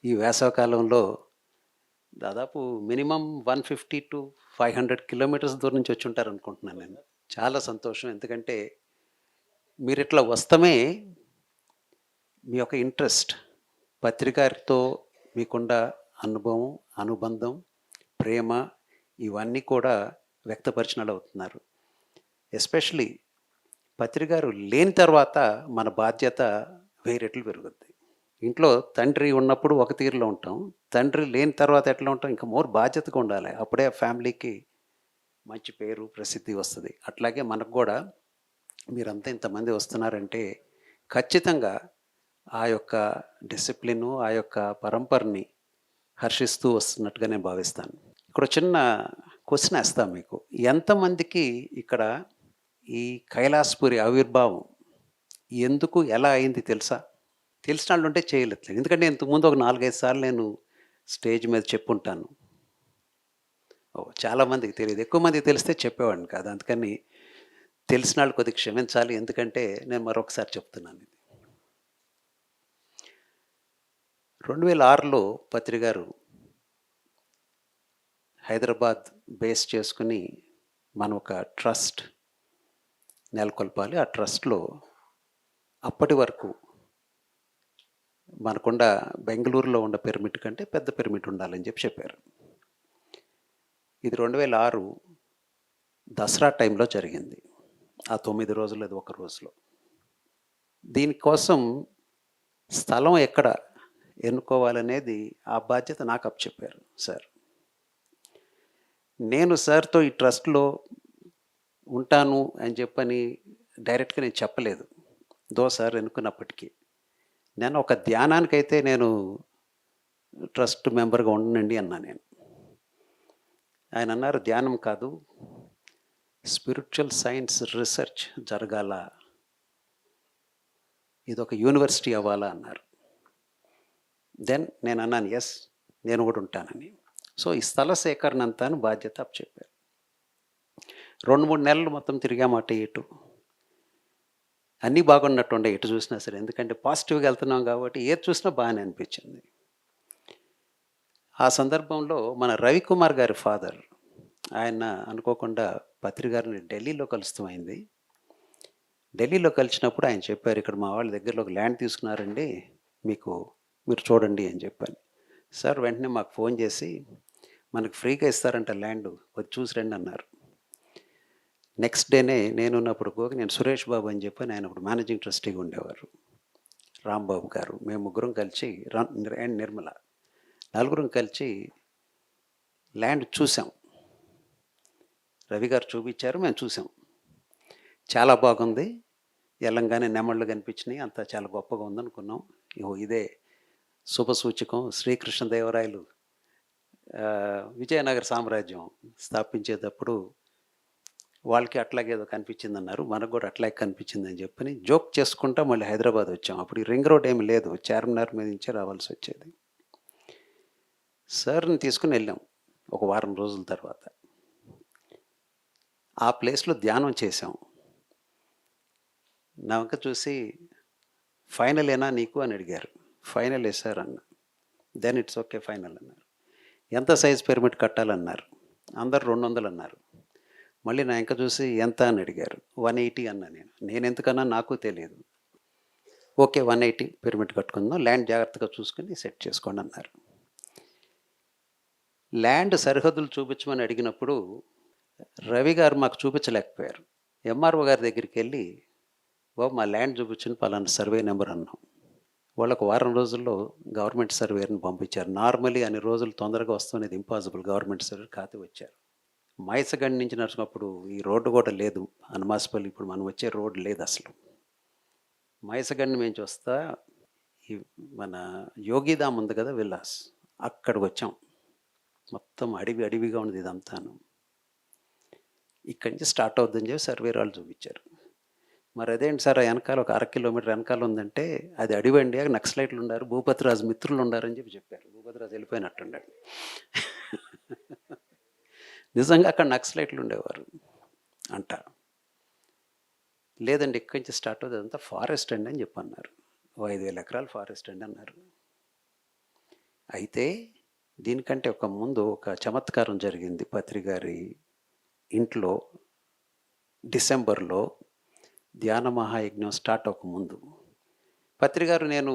ఈ వేసవకాలంలో దాదాపు మినిమం 150 to 500 కిలోమీటర్స్ దూరం నుంచి వచ్చి ఉంటారు అనుకుంటున్నాను నేను. చాలా సంతోషం, ఎందుకంటే మీరు ఇట్లా వస్తమే మీ యొక్క ఇంట్రెస్ట్, పత్రికారితో మీకున్న అనుభవం, అనుబంధం, ప్రేమ ఇవన్నీ కూడా వ్యక్తపరిచినట్లు అవుతున్నారు. ఎస్పెషలీ పత్రికారు లేని తర్వాత మన బాధ్యత 1000 రెట్లు పెరుగుద్ది. ఇంట్లో తండ్రి ఉన్నప్పుడు ఒక తీరులో ఉంటాం, తండ్రి లేని తర్వాత ఎట్లా ఉంటాం, ఇంకా మోర్ బాధ్యతగా ఉండాలి. అప్పుడే ఫ్యామిలీకి మంచి పేరు, ప్రసిద్ధి వస్తుంది. అట్లాగే మనకు కూడా మీరంతా ఇంతమంది వస్తున్నారంటే ఖచ్చితంగా ఆ యొక్క డిసిప్లిను, ఆ యొక్క పరంపరని హర్షిస్తూ వస్తున్నట్టుగా నేను భావిస్తాను. ఇక్కడ చిన్న క్వశ్చన్ వేస్తాను మీకు. ఎంతమందికి ఇక్కడ ఈ కైలాసపురి ఆవిర్భావం ఎందుకు ఎలా అయింది తెలుసా? తెలిసిన వాళ్ళు ఉంటే చేయలేదు, ఎందుకంటే ఇంతకుముందు ఒక 4-5 సార్లు నేను స్టేజ్ మీద చెప్పుంటాను. చాలామందికి తెలియదు, ఎక్కువ మందికి తెలిస్తే చెప్పేవాడిని కాదు. అందుకని తెలిసిన వాళ్ళు కొద్దిగా క్షమించాలి, ఎందుకంటే నేను మరొకసారి చెప్తున్నాను. ఇది 2006లో పత్రికారు హైదరాబాద్ బేస్ చేసుకుని మనం ఒక ట్రస్ట్ నెలకొల్పాలి. ఆ ట్రస్ట్లో అప్పటి వరకు మనకుండా బెంగళూరులో ఉన్న పిరమిడ్ కంటే పెద్ద పిరమిడ్ ఉండాలని చెప్పారు. ఇది 2006 దసరా టైంలో జరిగింది. ఆ 9 రోజులు అది ఒక రోజులో. దీనికోసం స్థలం ఎక్కడ ఎన్నుకోవాలనేది ఆ బాధ్యత నాకు అప్పచెప్పారు సార్. నేను సార్తో ఈ ట్రస్ట్లో ఉంటాను అని చెప్పని డైరెక్ట్గా నేను చెప్పలేదు. సార్ ఎన్నుకున్నప్పటికీ నేను ఒక ధ్యానానికైతే నేను ట్రస్ట్ మెంబర్గా ఉండనండి అన్నా నేను. ఆయన అన్నారు, ధ్యానం కాదు, స్పిరిచువల్ సైన్స్ రీసెర్చ్ జరగాల, ఇది ఒక యూనివర్సిటీ అవ్వాలా అన్నారు. దెన్ నేను అన్నాను, ఎస్ నేను కూడా ఉంటానని. సో ఈ స్థల సేకరణ అంతా బాధ్యత అప్పచెప్పారు. 2-3 నెలలు మొత్తం తిరిగామాట ఇటు. అన్నీ బాగున్నట్టుండే ఎటు చూసినా సరే, ఎందుకంటే పాజిటివ్గా వెళ్తున్నాం కాబట్టి ఏది చూసినా బాగానే అనిపించింది. ఆ సందర్భంలో మన రవికుమార్ గారి ఫాదర్, ఆయన అనుకోకుండా పత్రికారిని ఢిల్లీలో కలుస్తామైంది. ఢిల్లీలో కలిసినప్పుడు ఆయన చెప్పారు, ఇక్కడ మా వాళ్ళ దగ్గరలో ఒక ల్యాండ్ తీసుకున్నారండి, మీరు చూడండి అని చెప్పాను. సార్ వెంటనే మాకు ఫోన్ చేసి, మనకు ఫ్రీగా ఇస్తారంట ల్యాండ్, వచ్చి చూసి రండి అన్నారు. నెక్స్ట్ డేనే నేనున్నప్పుడు నేను సురేష్ బాబు అని చెప్పని ఆయన అప్పుడు మేనేజింగ్ ట్రస్టీగా ఉండేవారు, రాంబాబు గారు, మేము ముగ్గురం కలిసి అండ్ నిర్మల నలుగురం కలిసి ల్యాండ్ చూసాం. రవి గారు చూపించారు, మేము చూసాం. చాలా బాగుంది, ఎల్లంగానే నెమళ్ళు కనిపించినాయి, అంతా చాలా గొప్పగా ఉందనుకున్నాం. ఇదే శుభసూచకం. శ్రీకృష్ణదేవరాయలు విజయనగర సామ్రాజ్యం స్థాపించేటప్పుడు వాళ్ళకి అట్లాగే ఏదో కనిపించింది అన్నారు, మనకు కూడా అట్లాగే కనిపించిందని చెప్పని జోక్ చేసుకుంటా మళ్ళీ హైదరాబాద్ వచ్చాం. అప్పుడు ఈ రింగ్ రోడ్ ఏమి లేదు, చార్మినార్ మీద నుంచే రావాల్సి వచ్చేది. సార్ని తీసుకుని వెళ్ళాం ఒక వారం రోజుల తర్వాత. ఆ ప్లేస్లో ధ్యానం చేసాం. నా వంక చూసి, ఫైనల్ ఏనా నీకు అని అడిగారు. ఫైనల్ వేసారు అన్న. దెన్ ఇట్స్ ఓకే ఫైనల్ అన్నారు. ఎంత సైజ్ పిరమిడ్ కట్టాలన్నారు. అందరు 200 అన్నారు. మళ్ళీ నా ఇంకా చూసి ఎంత అని అడిగారు. 180 అన్నా. నేను ఎందుకన్నా నాకు తెలియదు. ఓకే 180 పిరమిడ్ కట్టుకుందాం, ల్యాండ్ జాగ్రత్తగా చూసుకుని సెట్ చేసుకోండి అన్నారు. ల్యాండ్ సరిహద్దులు చూపించమని అడిగినప్పుడు రవి గారు మాకు చూపించలేకపోయారు. ఎంఆర్ఓ గారి దగ్గరికి వెళ్ళి, బాబు మా ల్యాండ్ చూపించిన పలానా సర్వే నెంబర్ అన్నాం. వాళ్ళకు వారం రోజుల్లో గవర్నమెంట్ సర్వేని పంపించారు. నార్మలీ అన్ని రోజులు తొందరగా వస్తున్నది ఇంపాసిబుల్. గవర్నమెంట్ సర్వే కాతే వచ్చారు. మైసగండి నుంచి నడిచినప్పుడు ఈ రోడ్డు కూడా లేదు, అనమాసపల్లి ఇప్పుడు మనం వచ్చే రోడ్డు లేదు అసలు. మైసగండి నుంచి వస్తా ఈ మన యోగిధామ్ ఉంది కదా, విల్లాస్, అక్కడికి వచ్చాం. మొత్తం అడవిగా ఉంది ఇదంతాను. ఇక్కడి నుంచి స్టార్ట్ అవుద్దని చెప్పి సర్వే వాళ్ళు చూపించారు. మరి అదేంటి సార్, ఆ వెనకాల ఒక 1/2 కిలోమీటర్ వెనకాల ఉందంటే అది అడివండి, నక్సలైట్లు ఉన్నారు, భూపతిరాజు మిత్రులు ఉన్నారని చెప్పారు. భూపతిరాజు వెళ్ళిపోయినట్టున్నాడు. నిజంగా అక్కడ నక్సలైట్లు ఉండేవారు అంట. లేదండి, ఇక్కడి నుంచి స్టార్ట్ అవుతుంది, అంతా ఫారెస్ట్ అండి అని చెప్పన్నారు. 5,000 ఎకరాలు ఫారెస్ట్ అండి అన్నారు. అయితే దీనికంటే ఒక ముందు ఒక చమత్కారం జరిగింది పత్రి గారి ఇంట్లో. డిసెంబర్లో ధ్యాన మహాయజ్ఞం స్టార్ట్ అవ్వకముందు పత్రి గారు నేను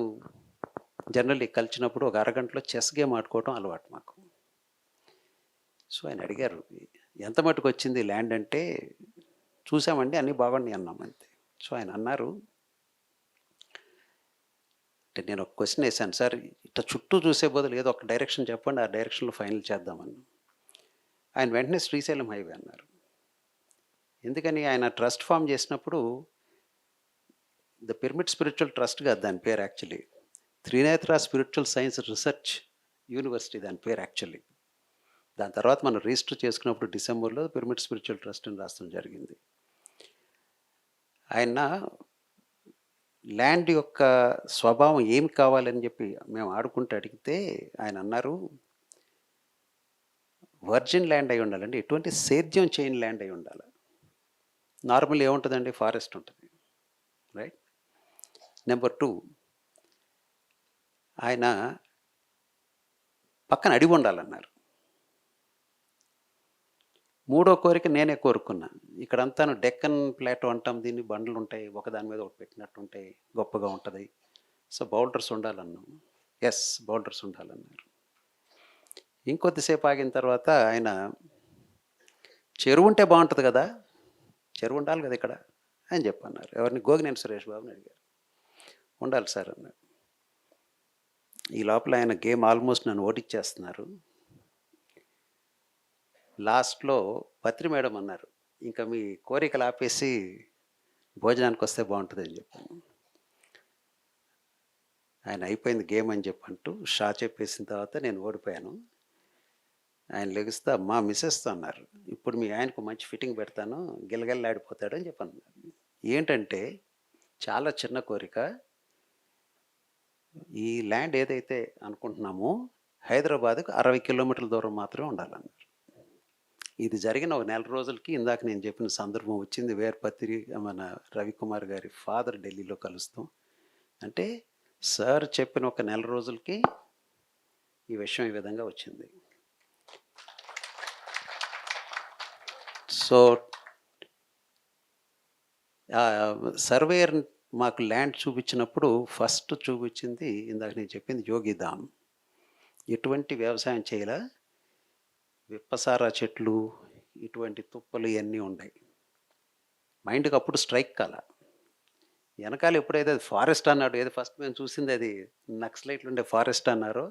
జనరల్లీ కలిసినప్పుడు ఒక అరగంటలో చెస్ గేమ్ ఆడుకోవడం అలవాటు మాకు. సో ఆయన అడిగారు, ఎంత మటుకు వచ్చింది ల్యాండ్ అంటే, చూసామండి అన్నీ బాగున్నాయి అన్నాం అంతే. సో ఆయన అన్నారు, అంటే నేను ఒక క్వశ్చన్ వేసాను, సార్ ఇట్లా చుట్టూ చూసే బదులు ఏదో ఒక డైరెక్షన్ చెప్పండి, ఆ డైరెక్షన్లో ఫైనల్ చేద్దామని. ఆయన వెంటనే శ్రీశైలం హైవే అన్నారు. ఎందుకని, ఆయన ట్రస్ట్ ఫామ్ చేసినప్పుడు ద పిరమిడ్ స్పిరిచువల్ ట్రస్ట్ కాదు దాని పేరు, actually Trinetra spiritual science research university దాని పేరు యాక్చువల్లీ. దాని తర్వాత మనం రిజిస్టర్ చేసుకున్నప్పుడు డిసెంబర్లో పిరమిడ్ స్పిరిచువల్ ట్రస్ట్ అని రాష్ట్రం జరిగింది. ఆయన ల్యాండ్ యొక్క స్వభావం ఏమి కావాలని చెప్పి మేము ఆడుకుంటూ అడిగితే ఆయన అన్నారు, వర్జిన్ ల్యాండ్ అయి ఉండాలండి, ఎటువంటి సేద్యం చేయని ల్యాండ్ అయి ఉండాలి. నార్మల్ ఏముంటుందండి, ఫారెస్ట్ ఉంటుంది, రైట్. నెంబర్ 2, ఆయన పక్కన అడివి ఉండాలన్నారు. 3వ కోరిక నేనే కోరుకున్నా, ఇక్కడంతా డెక్కన్ ప్లాటో అంటాం దీన్ని, బండ్లు ఉంటాయి, ఒకదాని మీద ఒకటి పెట్టినట్టు ఉంటాయి, గొప్పగా ఉంటుంది. సో బౌల్డర్స్ ఉండాలన్నాం. ఎస్, బౌల్డర్స్ ఉండాలన్నారు. ఇంకొద్దిసేపు ఆగిన తర్వాత ఆయన, చెరువు ఉంటే బాగుంటుంది కదా, చెరువు ఉండాలి కదా ఇక్కడ అని చెప్పన్నారు. ఎవరిని, గోగినేని సురేష్ బాబుని అడిగారు. ఉండాలి సార్ అన్నారు. ఈ లోపల ఆయన గేమ్ ఆల్మోస్ట్ నన్ను ఓటిచ్చేస్తున్నారు. లాస్ట్లో పత్రి మేడం అన్నారు, ఇంకా మీ కోరికలు ఆపేసి భోజనానికి వస్తే బాగుంటుంది అని చెప్పాను. ఆయన అయిపోయింది గేమ్ అని చెప్పంటూ షా చెప్పేసిన తర్వాత నేను ఓడిపోయాను. ఆయన లెగుస్తా, మా మిస్సెస్తో అన్నారు, ఇప్పుడు మీ ఆయనకు మంచి ఫిట్టింగ్ పెడతాను, గిలగిల్లాడిపోతాడు అని చెప్పాను. ఏంటంటే చాలా చిన్న కోరిక, ఈ ల్యాండ్ ఏదైతే అనుకుంటున్నామో హైదరాబాద్కు 60 కిలోమీటర్ల దూరం మాత్రమే ఉండాలన్నారు. ఇది జరిగిన ఒక 4 రోజులకి ఇందాక నేను చెప్పిన సందర్భం వచ్చింది. వేర్పత్రి మన రవికుమార్ గారి ఫాదర్ ఢిల్లీలో కలుస్తాం అంటే, సార్ చెప్పిన ఒక 4 రోజులకి ఈ విషయం ఈ విధంగా వచ్చింది. సో సర్వేయర్ మాకు ల్యాండ్ చూపించినప్పుడు ఫస్ట్ చూపించింది ఇందాక నేను చెప్పింది యోగిధామ్. ఎటువంటి వ్యవసాయం చేయాల, విప్పసారా చెట్లు, ఇటువంటి తుప్పలు ఇవన్నీ ఉన్నాయి. మైండ్కి అప్పుడు స్ట్రైక్ కాల. వెనకాల ఎప్పుడైతే అది ఫారెస్ట్ అన్నాడు, ఏది ఫస్ట్ మేము చూసింది అది నక్సలైట్లు ఉండే ఫారెస్ట్ అన్నారో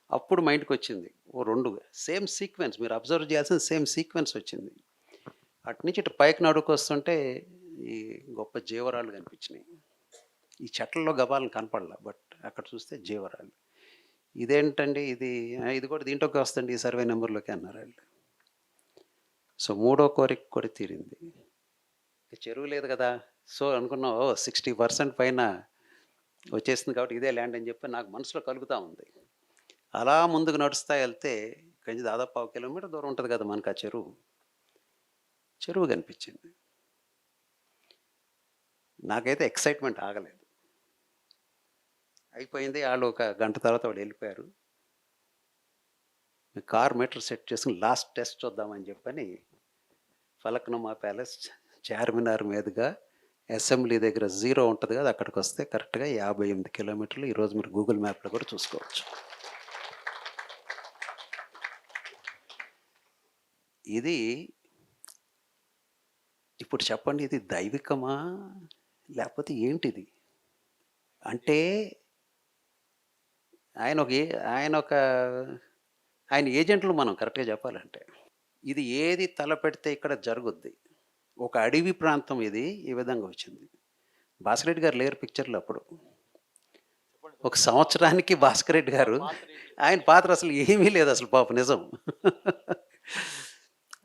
అప్పుడు మైండ్కి వచ్చింది. ఓ 2 సేమ్ సీక్వెన్స్, మీరు అబ్జర్వ్ చేయాల్సిన సేమ్ సీక్వెన్స్ వచ్చింది. అటు నుంచి ఇటు పైకి నడుకు వస్తుంటే ఈ గొప్ప జీవరాళ్ళు కనిపించినాయి. ఈ చెట్లలో గబాలను కనపడలా, బట్ అక్కడ చూస్తే జీవరాళ్ళు. ఇదేంటండి ఇది కూడా దీంట్లోకి వస్తుంది, ఈ సర్వే నెంబర్లోకి అన్నారు వాళ్ళు. సో 3వ కోరిక కూడా తీరింది. చెరువు లేదు కదా, సో అనుకున్నాం 60% పైన వచ్చేసింది కాబట్టి ఇదే ల్యాండ్ అని చెప్పి నాకు మనసులో కలుగుతూ ఉంది. అలా ముందుకు నడుస్తూ వెళ్తే కొంచెం దాదాపు 1/2 కిలోమీటర్ దూరం ఉంటుంది కదా మనకు ఆ చెరువు కనిపించింది. నాకైతే ఎక్సైట్మెంట్ ఆగలేదు. అయిపోయింది, వాళ్ళు ఒక గంట తర్వాత వాళ్ళు వెళ్ళిపోయారు. కార్ మీటర్ సెట్ చేసుకుని లాస్ట్ టెస్ట్ చూద్దామని చెప్పని ఫలక్నుమా ప్యాలెస్ చార్మినార్ మీదుగా అసెంబ్లీ దగ్గర 0 ఉంటుంది కదా, అక్కడికి వస్తే కరెక్ట్గా 58 కిలోమీటర్లు. ఈరోజు మీరు గూగుల్ మ్యాప్లో కూడా చూసుకోవచ్చు. ఇది ఇప్పుడు చెప్పండి, ఇది దైవికమా లేకపోతే ఏంటిది అంటే, ఆయన ఏజెంట్లు మనం కరెక్ట్గా చెప్పాలంటే, ఇది ఏది తలపెడితే ఇక్కడ జరుగుద్ది. ఒక అడవి ప్రాంతం ఇది ఈ విధంగా వచ్చింది. భాస్కర్ రెడ్డి గారు లేరు పిక్చర్లో అప్పుడు. ఒక సంవత్సరానికి భాస్కర్ రెడ్డి గారు, ఆయన పాత్ర అసలు ఏమీ లేదు అసలు, పాప నిజం.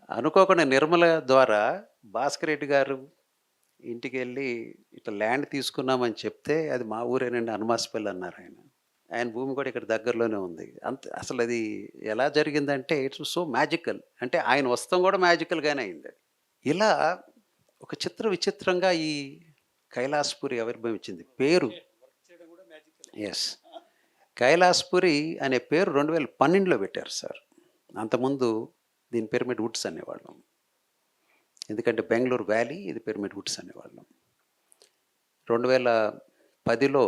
అనుకోకుండా నిర్మల ద్వారా భాస్కర్ రెడ్డి గారు ఇంటికి వెళ్ళి ఇట్లా ల్యాండ్ తీసుకున్నామని చెప్తే అది మా ఊరేనండి హనుమాస్పల్లి అన్నారు ఆయన. ఆయన భూమి కూడా ఇక్కడ దగ్గరలోనే ఉంది. అసలు అది ఎలా జరిగిందంటే ఇట్స్ సో మ్యాజికల్. అంటే ఆయన వస్తం కూడా మ్యాజికల్గానే అయింది. ఇలా ఒక విచిత్రంగా ఈ కైలాసపురి ఆవిర్భవించింది. పేరు ఎస్, కైలాసపురి అనే పేరు 2012లో పెట్టారు సార్. అంతకుముందు దీని పిరమిడ్ వుడ్స్ అనేవాళ్ళం. ఎందుకంటే బెంగళూరు వ్యాలీ, ఇది పిరమిడ్ వుడ్స్ అనేవాళ్ళం. 2010లో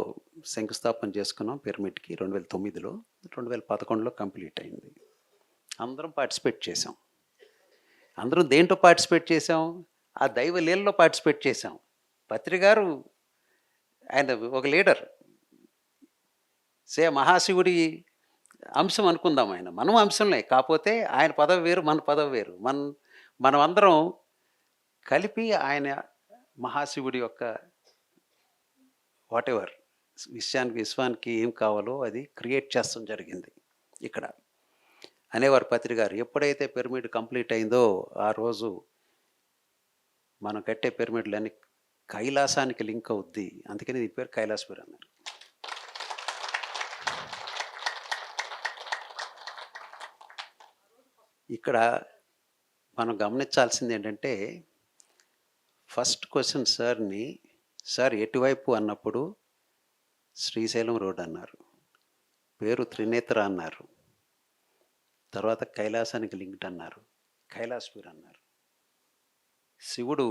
శంకుస్థాపన చేసుకున్నాం పిరమిడ్కి, 2009లో, 2011లో కంప్లీట్ అయింది. అందరం పార్టిసిపేట్ చేసాం. అందరం దేంట్లో పార్టిసిపేట్ చేసాం? ఆ దైవ లీలలో పార్టిసిపేట్ చేసాం. పత్రి గారు ఆయన ఒక లీడర్, మహాశివుడి అంశం అనుకుందాం. మనం అంశంలే, కాకపోతే ఆయన పదవి వేరు, మన పదవి వేరు. మనం అందరం కలిపి ఆయన మహాశివుడి యొక్క వాటెవర్ విశ్వానికి ఏం కావాలో అది క్రియేట్ చేస్తాం జరిగింది. ఇక్కడ అనేవారు పత్రి గారు, ఎప్పుడైతే పిరమిడ్ కంప్లీట్ అయిందో ఆ రోజు మనం కట్టే పిరమిడ్లన్నీ కైలాసానికి లింక్ అవుద్ది, అందుకని దీని పేరు కైలాసపురి అన్నారు. ఇక్కడ మనం గమనించాల్సింది ఏంటంటే, ఫస్ట్ క్వశ్చన్ సార్ని, సార్ ఎటువైపు అన్నప్పుడు శ్రీశైలం రోడ్ అన్నారు, పేరు త్రినేత్ర అన్నారు, తర్వాత కైలాసానికి లింక్డ్ అన్నారు, కైలాసపురి అన్నారు. శివుడు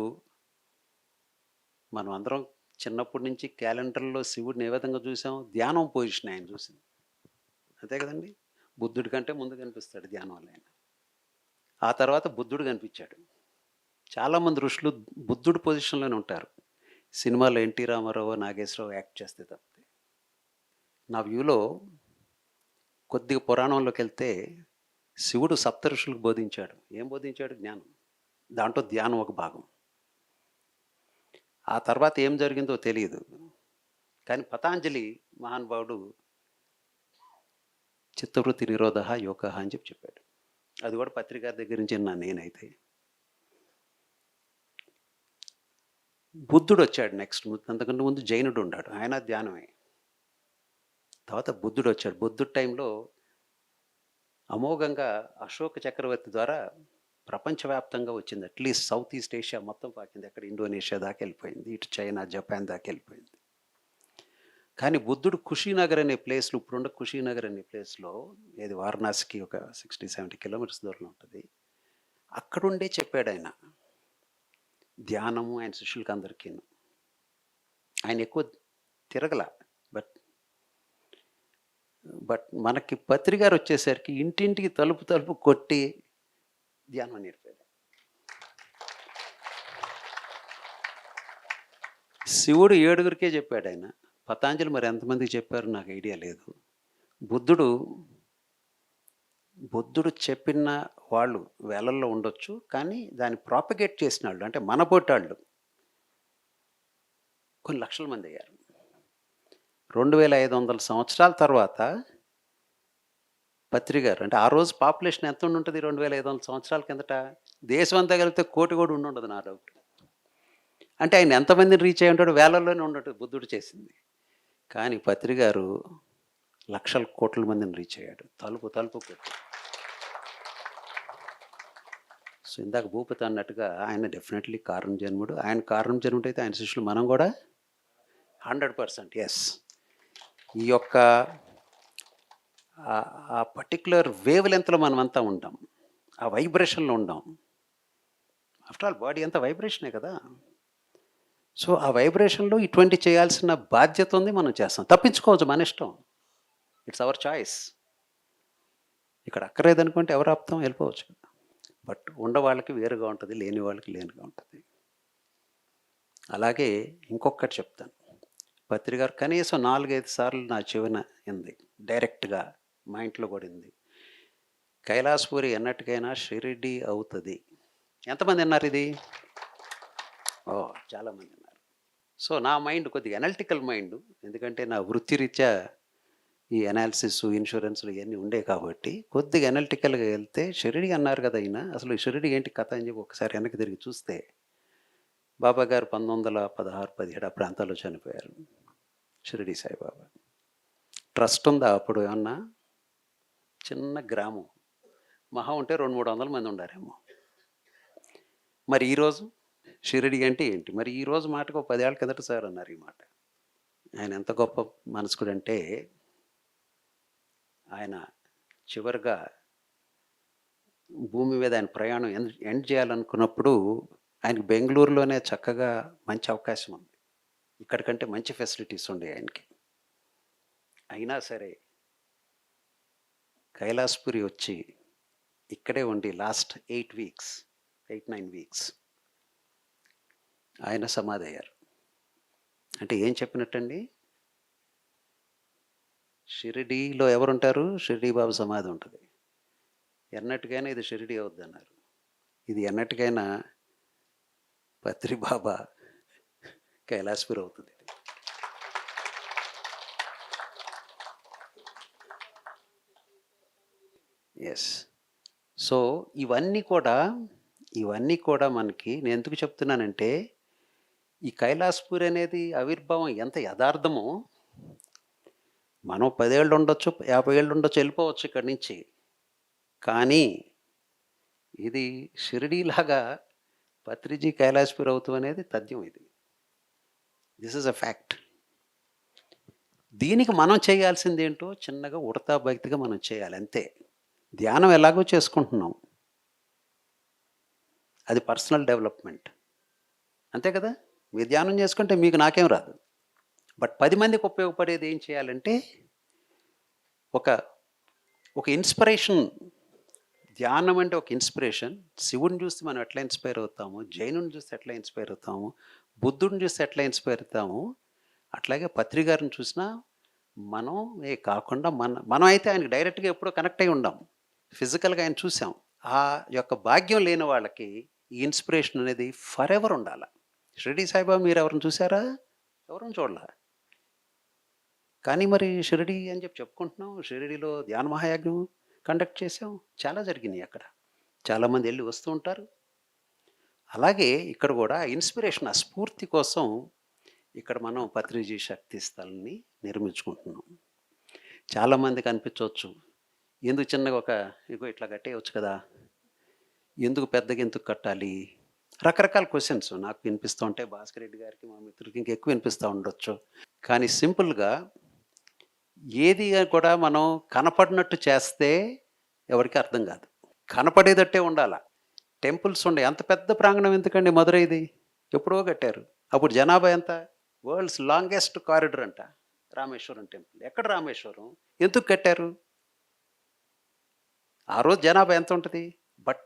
మనం అందరం చిన్నప్పటి నుంచి క్యాలెండర్లో శివుడిని ఏ విధంగా చూసాం? ధ్యానం పొజిషన్ ఆయన చూసింది, అంతే కదండి. బుద్ధుడి కంటే ముందు కనిపిస్తాడు ధ్యానంలో ఆయన. ఆ తర్వాత బుద్ధుడు కనిపించాడు. చాలామంది ఋషులు బుద్ధుడు పొజిషన్లోనే ఉంటారు. సినిమాలో ఎన్టీ రామారావు, నాగేశ్వరరావు యాక్ట్ చేస్తే తప్పితే. నా వ్యూలో కొద్దిగా పురాణంలోకి వెళ్తే శివుడు సప్త ఋషులకు బోధించాడు. ఏం బోధించాడు? జ్ఞానం. దాంట్లో ధ్యానం ఒక భాగం. ఆ తర్వాత ఏం జరిగిందో తెలియదు, కానీ పతాంజలి మహానుభావుడు చిత్తవృత్తి నిరోధ యోగ అని చెప్పాడు. అది కూడా పత్రిక దగ్గర నుంచి నేనైతే. బుద్ధుడు వచ్చాడు నెక్స్ట్. అంతకంటే ముందు జైనుడు ఉన్నాడు, ఆయన ధ్యానమే. తర్వాత బుద్ధుడు వచ్చాడు. బుద్ధుడి టైంలో అమోఘంగా అశోక చక్రవర్తి ద్వారా ప్రపంచవ్యాప్తంగా వచ్చింది. అట్లీస్ట్ సౌత్ ఈస్ట్ ఏషియా మొత్తం పాకింది. అక్కడ ఇండోనేషియా దాకా వెళ్ళిపోయింది, ఇటు చైనా, జపాన్ దాకా వెళ్ళిపోయింది. కానీ బుద్ధుడు కుషీనగర్ అనే ప్లేస్లో, ఇప్పుడున్న కుషీనగర్ అనే ప్లేస్లో, ఏది వారణాసికి ఒక 60-70 కిలోమీటర్స్ దూరంలో ఉంటుంది, అక్కడుండే చెప్పాడు ఆయన ధ్యానము ఆయన శిష్యులకి అందరికీ. ఆయన ఎక్కువ తిరగల. బట్ మనకి పత్రి గారు వచ్చేసరికి ఇంటింటికి తలుపు కొట్టి ధ్యానం నేర్పాడు. శివుడు 7గురికే చెప్పాడు ఆయన. పతాంజలి మరి ఎంతమందికి చెప్పారు నాకు ఐడియా లేదు. బుద్ధుడు చెప్పిన వాళ్ళు వేలల్లో ఉండొచ్చు, కానీ దాన్ని ప్రాపగేట్ చేసిన వాళ్ళు, అంటే మన పోటాళ్ళు కొన్ని లక్షల మంది అయ్యారు. 2500 సంవత్సరాల తర్వాత పత్రి గారు, అంటే ఆ రోజు పాపులేషన్ ఎంత ఉంటుంది 2500 సంవత్సరాల కిందట? దేశం అంతా కలిపితే 1 కోటి కూడా ఉండదు నా డౌట్. అంటే ఆయన ఎంతమందిని రీచ్ అయ్యి ఉంటాడు? వేలల్లోనే ఉండడు బుద్ధుడు చేసింది. కానీ పత్రి గారు లక్షల కోట్ల మందిని రీచ్ అయ్యాడు, తలుపు కొట్టి. సో ఇందాక భూపతి అన్నట్టుగా ఆయన డెఫినెట్లీ కారణం జన్ముడు. ఆయన కారణం జన్ముడు అయితే ఆయన శిష్యులు మనం కూడా 100%. ఎస్, ఈ యొక్క ఆ పర్టిక్యులర్ వేవ్ లెంత్లో మనం అంతా ఉంటాం, ఆ వైబ్రేషన్లో ఉంటాం. ఆఫ్టర్ ఆల్ బాడీ అంతా వైబ్రేషనే కదా. సో ఆ వైబ్రేషన్లో ఇటువంటి చేయాల్సిన బాధ్యత ఉంది, మనం చేస్తాం. తప్పించుకోవచ్చు, మన ఇష్టం, ఇట్స్ అవర్ చాయిస్. ఇక్కడ అక్కర్లేదనుకుంటే ఎవరు ఆపుతాం, వెళ్ళిపోవచ్చు. బట్ ఉన్న వాళ్ళకి వేరుగా ఉంటుంది, లేని వాళ్ళకి లేనిగా ఉంటుంది. అలాగే ఇంకొకటి చెప్తాను. పత్రి గారు కనీసం 4-5 సార్లు నా చెవిన ఉంది, డైరెక్ట్గా మా ఇంట్లో కూడా ఉంది, కైలాసపురి ఎన్నటికైనా షిరిడి అవుతుంది. ఎంతమంది అన్నారు ఇది? చాలామంది అన్నారు. సో నా మైండ్ కొద్దిగా ఎనలిటికల్ మైండ్, ఎందుకంటే నా వృత్తిరీత్యా ఈ అనాలిసిస్ ఇన్సూరెన్స్లు ఇవన్నీ ఉండే కాబట్టి కొద్దిగా అనలిటికల్గా వెళ్తే షిరిడి అన్నారు కదా అయినా అసలు ఈ షిరిడి ఏంటి కథ అని చెప్పి ఒకసారి వెనక్కి తిరిగి చూస్తే బాబా గారు 1916-17 ఆ ప్రాంతాల్లో చనిపోయారు. షిరిడి సాయిబాబా ట్రస్ట్ ఉందా అప్పుడు ఏమన్నా? చిన్న గ్రామం, మహా ఉంటే 200-300 మంది ఉండారేమో. మరి ఈరోజు షిరిడి అంటే ఏంటి? మరి ఈరోజు మాటకు 10 ఏళ్ళ కిందట సార్ అన్నారు ఈ మాట. ఆయన ఎంత గొప్ప మనస్కుడంటే ఆయన చివరిగా భూమి మీద ఆయన ప్రయాణం ఎండ్ చేయాలనుకున్నప్పుడు ఆయనకి బెంగళూరులోనే చక్కగా మంచి అవకాశం ఉంది, ఇక్కడికంటే మంచి ఫెసిలిటీస్ ఉండే ఆయనకి. అయినా సరే కైలాసపురి వచ్చి ఇక్కడే ఉండి లాస్ట్ 8-9 వీక్స్ ఆయన సమాధి అయ్యారు. అంటే ఏం చెప్పినట్టండి? షిరిడీలో ఎవరుంటారు? షిరిడీ బాబా సమాధి ఉంటుంది. ఎన్నటికైనా ఇది షిరిడీ అవుద్ది అన్నారు. ఇది ఎన్నటికైనా పత్రి బాబా కైలాసపురి అవుతుంది. ఎస్. సో ఇవన్నీ కూడా మనకి నేను ఎందుకు చెప్తున్నానంటే ఈ కైలాసపురి అనేది ఆవిర్భావం ఎంత యథార్థమో, మనం 10 ఏళ్ళు ఉండొచ్చు, 50 ఏళ్ళు ఉండొచ్చు, వెళ్ళిపోవచ్చు ఇక్కడి నుంచి. కానీ ఇది షిరిడీలాగా పత్రిజీ కైలాసపురి అవుతాం అనేది తథ్యం. ఇది దిస్ ఇస్ అ ఫ్యాక్ట్. దీనికి మనం చేయాల్సింది ఏంటో చిన్నగా ఉడతా భక్తిగా మనం చేయాలి అంతే. ధ్యానం ఎలాగో చేసుకుంటున్నాం, అది పర్సనల్ డెవలప్మెంట్ అంతే కదా. మీరు ధ్యానం చేసుకుంటే మీకు నాకేం రాదు. బట్ 10 మందికి ఉపయోగపడేది ఏం చేయాలంటే ఒక ఇన్స్పిరేషన్. ధ్యానం అంటే ఒక ఇన్స్పిరేషన్. శివుని చూస్తే మనం ఎట్లా ఇన్స్పైర్ అవుతాము, జైనుని చూస్తే ఎట్లా ఇన్స్పైర్ అవుతాము, బుద్ధుడిని చూస్తే ఎట్లా ఇన్స్పైర్ అవుతాము, అట్లాగే పత్రి గారిని చూసినా మనం కాకుండా మనం అయితే ఆయనకి డైరెక్ట్గా ఎప్పుడో కనెక్ట్ అయి ఉండాం, ఫిజికల్గా ఆయన చూసాం. ఆ యొక్క భాగ్యం లేని వాళ్ళకి ఈ ఇన్స్పిరేషన్ అనేది ఫర్ ఎవర్ ఉండాలి. షిరిడి సాయిబాబా మీరు ఎవరిని చూసారా? ఎవరిని చూడాల. కానీ మరి షిరిడి అని చెప్పి చెప్పుకుంటున్నాం. షిరిడిలో ధ్యాన మహాయజ్ఞం కండక్ట్ చేసాం, చాలా జరిగినాయి అక్కడ, చాలామంది వెళ్ళి వస్తూ ఉంటారు. అలాగే ఇక్కడ కూడా ఇన్స్పిరేషన్, ఆ స్ఫూర్తి కోసం ఇక్కడ మనం పత్రిజీ శక్తి స్థలాన్ని నిర్మించుకుంటున్నాం. చాలామందికి అనిపించవచ్చు, ఎందుకు చిన్నగా ఇట్లా కట్టేయచ్చు కదా, ఎందుకు పెద్దగా ఎందుకు కట్టాలి, రకరకాల క్వశ్చన్స్ నాకు వినిపిస్తూ ఉంటాయి. భాస్కర్ రెడ్డి గారికి, మా మిత్రుడికి ఇంకెక్కువ వినిపిస్తూ ఉండొచ్చు. కానీ సింపుల్గా ఏది కూడా మనం కనపడినట్టు చేస్తే ఎవరికి అర్థం కాదు, కనపడేదట్టే ఉండాలా. టెంపుల్స్ ఉండే అంత పెద్ద ప్రాంగణం ఎందుకండి? మధురైది ఎప్పుడో కట్టారు. అప్పుడు జనాభా ఎంత? వరల్డ్స్ లాంగెస్ట్ కారిడర్ అంట రామేశ్వరం టెంపుల్. ఎక్కడ రామేశ్వరం? ఎందుకు కట్టారు? ఆ రోజు జనాభా ఎంత ఉంటుంది? బట్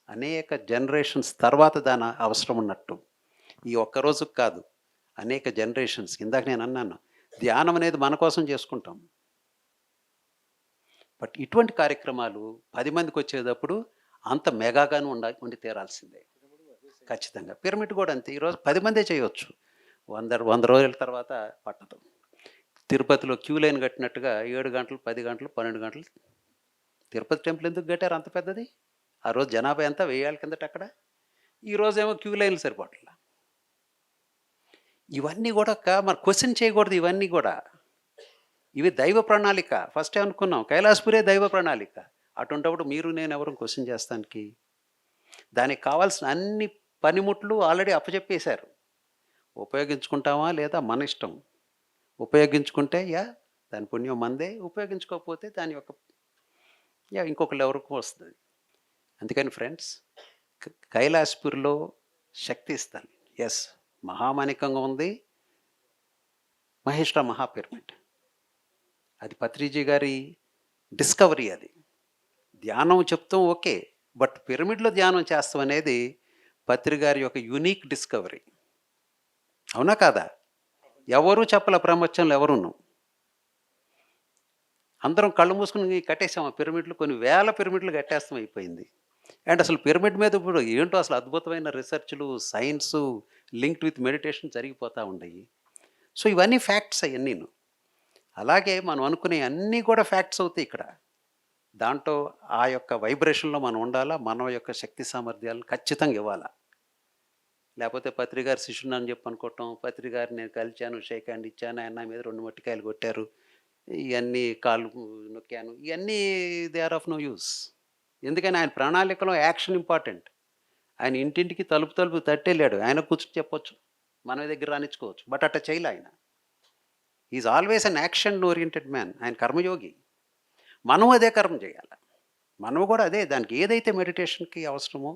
అనేక జనరేషన్స్ తర్వాత దాని అవసరం ఉన్నట్టు, ఈ ఒక్కరోజు కాదు, అనేక జనరేషన్స్. ఇందాక నేను అన్నాను, ధ్యానం అనేది మన కోసం చేసుకుంటాం. బట్ ఇటువంటి కార్యక్రమాలు 10 మందికి వచ్చేటప్పుడు అంత మెగాగాను ఉండి తీరాల్సిందే ఖచ్చితంగా. పిరమిడ్ కూడా అంతే. ఈరోజు 10 మందే చేయవచ్చు, 100 రోజుల తర్వాత పట్టదు. తిరుపతిలో క్యూ లైన్ కట్టినట్టుగా 7 గంటలు, 10 గంటలు, 12 గంటలు తిరుపతి టెంపుల్ ఎందుకు కట్టారు అంత పెద్దది? ఆ రోజు జనాభా ఎంత? 1000 ఏళ్ళ కిందట అక్కడ. ఈరోజేమో క్యూ లైన్లు సరిపోట్లా. ఇవన్నీ కూడా మరి క్వశ్చన్ చేయకూడదు. ఇవన్నీ కూడా ఇవి దైవ ప్రణాళిక. ఫస్ట్ అనుకున్నాం కైలాసపురే దైవ ప్రణాళిక. అటువంటిప్పుడు మీరు నేను ఎవరు క్వశ్చన్ చేస్తానికి? దానికి కావాల్సిన అన్ని పనిముట్లు ఆల్రెడీ అప్పచెప్పేశారు. ఉపయోగించుకుంటామా లేదా మన ఇష్టం. ఉపయోగించుకుంటే దాని పుణ్యం మందే, ఉపయోగించుకోకపోతే దాని యొక్క ఇంకొకళ్ళు ఎవరికి వస్తుంది. అందుకని ఫ్రెండ్స్, కైలాసపురిలో శక్తి ఇస్తాను. ఎస్, మహామాణికంగా ఉంది, మహేశ్వర మహాపిరమిడ్. అది పత్రిజీ గారి డిస్కవరీ. అది ధ్యానం చెప్తాం ఓకే, బట్ పిరమిడ్లో ధ్యానం చేస్తాం అనేది పత్రి గారి యొక్క యూనిక్ డిస్కవరీ. అవునా కాదా? ఎవరూ చెప్పలే ప్రపంచంలో ఎవరును. అందరం కళ్ళు మూసుకుని కట్టేసాం ఆ పిరమిడ్లు. కొన్ని వేల పిరమిడ్లు కట్టేస్తాం అయిపోయింది. అండ్ అసలు పిరమిడ్ మీద ఇప్పుడు ఏంటో అసలు అద్భుతమైన రీసెర్చ్లు, సైన్సు లింక్డ్ విత్ మెడిటేషన్ జరిగిపోతూ ఉన్నాయి. సో ఇవన్నీ ఫ్యాక్ట్స్ అవన్నీను. అలాగే మనం అనుకునే అన్నీ కూడా ఫ్యాక్ట్స్ అవుతాయి ఇక్కడ. దాంట్లో ఆ యొక్క వైబ్రేషన్లో మనం ఉండాలా, మన యొక్క శక్తి సామర్థ్యాలను ఖచ్చితంగా ఇవ్వాలా. లేకపోతే పత్రి గారి శిష్యుని అని చెప్పి అనుకోవటం, పత్రి గారిని నేను కలిచాను, షేక్ హ్యాండ్ ఇచ్చాను, ఆయన నా మీద 2 మొట్టికాయలు కొట్టారు, ఇవన్నీ కాళ్ళు నొక్కాను, ఇవన్నీ they are of no use. ఎందుకని ఆయన ప్రణాళికలో యాక్షన్ ఇంపార్టెంట్. ఆయన ఇంటింటికి తలుపు తట్టెళ్ళాడు, ఆయన కూర్చొని చెప్పొచ్చు, మన దగ్గర రానిచ్చుకోవచ్చు, బట్ అట్ట చేయలే ఆయన. Is always an action oriented man. ఆయన కర్మయోగి. మనం అదే కర్మ చేయాలి. మనం కూడా అదే, దానికి ఏదైతే మెడిటేషన్కి అవసరమో,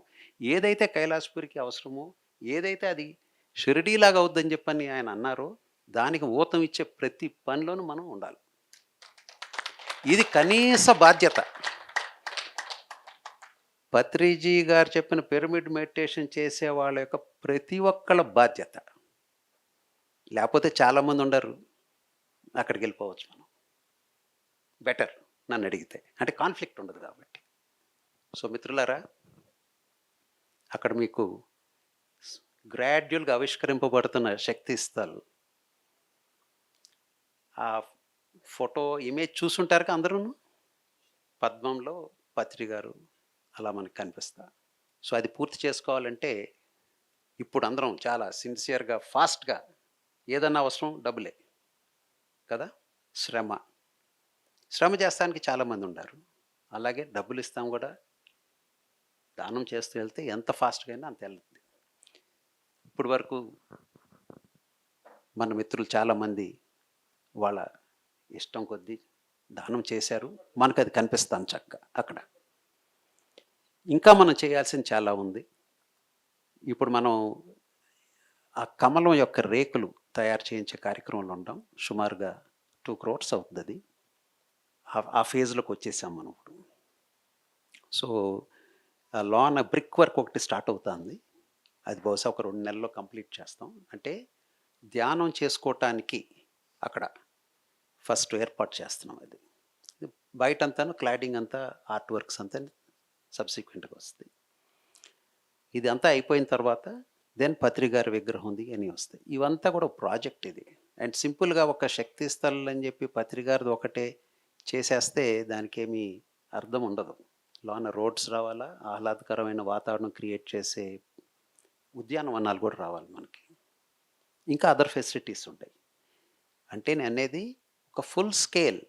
ఏదైతే కైలాసపురికి అవసరమో, ఏదైతే అది షిరిడీలాగా అవుద్దని చెప్పని ఆయన అన్నారో, దానికి ఊతం ఇచ్చే ప్రతి పనిలోనూ మనం ఉండాలి. ఇది కనీస బాధ్యత. పత్రిజీ గారు చెప్పిన పిరమిడ్ మెడిటేషన్ చేసే వాళ్ళ యొక్క ప్రతి ఒక్కళ్ళ బాధ్యత. లేకపోతే చాలామంది ఉండరు, అక్కడికి వెళ్ళిపోవచ్చు మనం. బెటర్ నన్ను అడిగితే, అంటే కాన్ఫ్లిక్ట్ ఉండదు కాబట్టి. సో మిత్రులారా, అక్కడ మీకు గ్రాడ్యువల్గా ఆవిష్కరింపబడుతున్న శక్తి స్థల్, ఆ ఫోటో ఇమేజ్ చూసుంటారు అందరూ. పద్మంలో పత్రి గారు అలా మనకు కనిపిస్తా. సో అది పూర్తి చేసుకోవాలంటే ఇప్పుడు అందరం చాలా సిన్సియర్గా, ఫాస్ట్గా, ఏదన్నా అవసరం డబ్బులే కదా, శ్రమ చేస్తానికి చాలామంది ఉన్నారు. అలాగే డబ్బులు ఇస్తాం కూడా, దానం చేస్తూ వెళ్తే ఎంత ఫాస్ట్గా అయినా అంత వెళ్తుంది. ఇప్పుడు వరకు మన మిత్రులు చాలామంది వాళ్ళ ఇష్టం కొద్దీ దానం చేశారు, మనకు అది కనిపిస్తాను చక్కగా అక్కడ. ఇంకా మనం చేయాల్సింది చాలా ఉంది. ఇప్పుడు మనం ఆ కమలం యొక్క రేకులు తయారు చేయించే కార్యక్రమంలో ఉంటాం. సుమారుగా 2 crores అవుతుంది అది. ఆ ఫేజ్లోకి వచ్చేసాం మనం ఇప్పుడు. సో లోన బ్రిక్ వర్క్ ఒకటి స్టార్ట్ అవుతుంది. అది బహుశా ఒక 2 నెలల్లో కంప్లీట్ చేస్తాం. అంటే ధ్యానం చేసుకోవటానికి అక్కడ ఫస్ట్ ఏర్పాటు చేస్తున్నాం. అది బయటంతా క్లాడింగ్ అంతా, ఆర్ట్ వర్క్స్ అంతా సబ్సిక్వెంట్గా వస్తాయి. ఇది అంతా అయిపోయిన తర్వాత దెన్ పత్రి గారి విగ్రహం ఉంది అని వస్తాయి. ఇవంతా కూడా ప్రాజెక్ట్ ఇది. అండ్ సింపుల్గా ఒక శక్తి స్థల్ అని చెప్పి పత్రి గారిది ఒకటే చేసేస్తే దానికి ఏమీ అర్థం ఉండదు. లోన రోడ్స్ రావాలా, ఆహ్లాదకరమైన వాతావరణం క్రియేట్ చేసే ఉద్యానవనాలు కూడా రావాలి మనకి, ఇంకా అదర్ ఫెసిలిటీస్ ఉంటాయి. అంటే నేను అనేది ఒక ఫుల్ స్కేల్,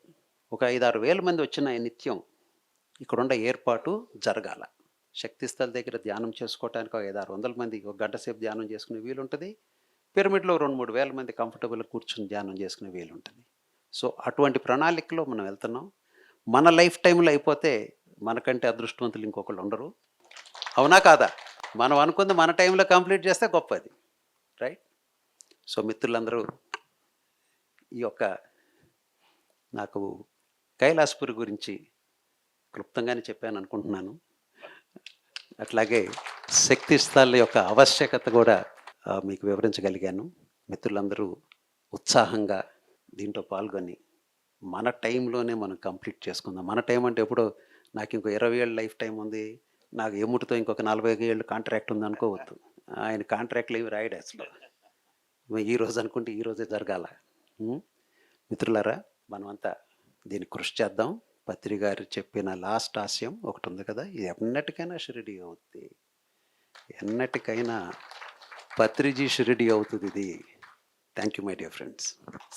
ఒక 5-6 వేల మంది వచ్చిన నిత్యం ఇక్కడున్న ఏర్పాటు జరగాల. శక్తి స్థల్ దగ్గర ధ్యానం చేసుకోవడానికి 500-600 మంది ఒక గంట సేపు ధ్యానం చేసుకునే వీలు ఉంటుంది. పిరమిడ్లో 2-3 వేల మంది కంఫర్టబుల్గా కూర్చొని ధ్యానం చేసుకునే వీలు ఉంటుంది. సో అటువంటి ప్రణాళికలో మనం వెళ్తున్నాం. మన లైఫ్ టైంలో అయిపోతే మనకంటే అదృష్టవంతులు ఇంకొకళ్ళు ఉండరు. అవునా కాదా? మనం అనుకుంది మన టైంలో కంప్లీట్ చేస్తే గొప్పది, రైట్? సో మిత్రులందరూ, ఈ యొక్క నాకు కైలాసపురి గురించి క్లుప్తంగానే చెప్పాను అనుకుంటున్నాను. అట్లాగే శక్తి స్థల్ యొక్క ఆవశ్యకత కూడా మీకు వివరించగలిగాను. మిత్రులందరూ ఉత్సాహంగా దీంట్లో పాల్గొని మన టైంలోనే మనం కంప్లీట్ చేసుకుందాం. మన టైం అంటే ఎప్పుడో నాకు ఇంకో 20 ఏళ్ళ లైఫ్ టైం ఉంది, నాకు ఎముటితో ఇంకొక 40 ఏళ్ళు కాంట్రాక్ట్ ఉంది అనుకోవద్దు. ఆయన కాంట్రాక్ట్లు ఏమి రాయడు అసలు. ఈరోజు అనుకుంటే ఈరోజే జరగాల. మిత్రులారా, మనమంతా దీన్ని కృషి చేద్దాం. పత్రి గారు చెప్పిన లాస్ట్ ఆశయం ఒకటి ఉంది కదా, ఇది ఎన్నటికైనా షిరిడి అవుతుంది, ఎన్నటికైనా పత్రిజీ షిరిడి అవుతుంది ఇది. Thank you my dear friends.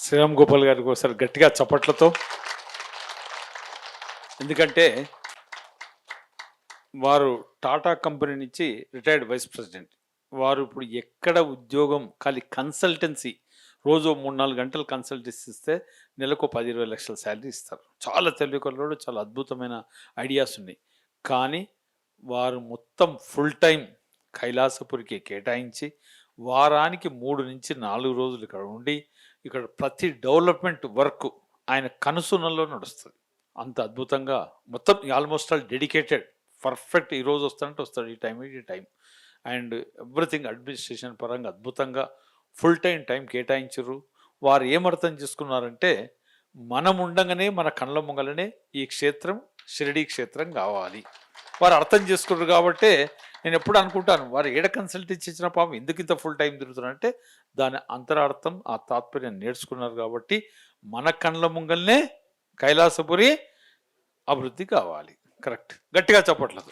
Sriram Gopal గారికి ఒకసారి గట్టిగా చప్పట్లతో. ఎందుకంటే వారు టాటా కంపెనీ నుంచి రిటైర్డ్ వైస్ ప్రెసిడెంట్. వారు ఇప్పుడు ఎక్కడ ఉద్యోగం, ఖాళీ కన్సల్టెన్సీ, రోజు 3-4 గంటలు కన్సల్టెన్సీ ఇస్తే నెలకు 10-20 లక్షల శాలరీ ఇస్తారు. చాలా తెలివికల్లో, చాలా అద్భుతమైన ఐడియాస్ ఉన్నాయి. కానీ వారు మొత్తం ఫుల్ టైం కైలాసపురికి కేటాయించి వారానికి 3-4 రోజులు ఇక్కడ ఉండి ఇక్కడ ప్రతి డెవలప్మెంట్ వర్క్ ఆయన కనుసూనల్లో నడుస్తుంది. అంత అద్భుతంగా మొత్తం ఆల్మోస్ట్ ఆల్ డెడికేటెడ్, పర్ఫెక్ట్. ఈరోజు వస్తానంటే వస్తాడు, ఈ టైం అండ్ ఎవ్రీథింగ్ అడ్మినిస్ట్రేషన్ పరంగా అద్భుతంగా ఫుల్ టైం కేటాయించరు. వారు ఏమర్థం చేసుకున్నారంటే, మనం ఉండగానే మన కళ్ళ ముంగలనే ఈ క్షేత్రం షిరిడీ క్షేత్రం కావాలి. వారు అర్థం చేసుకున్నారు. కాబట్టి నేను ఎప్పుడు అనుకుంటాను, వారు ఏడ కన్సల్టెన్సీ ఇచ్చిన పాపం ఎందుకు ఇంత ఫుల్ టైం తిరుగుతున్నారంటే దాని అంతరార్థం, ఆ తాత్పర్యం నేర్చుకున్నారు. కాబట్టి మన కండ్ల ముంగల్నే కైలాసపురి అభివృద్ధి కావాలి. కరెక్ట్, గట్టిగా చెప్పట్లేదు.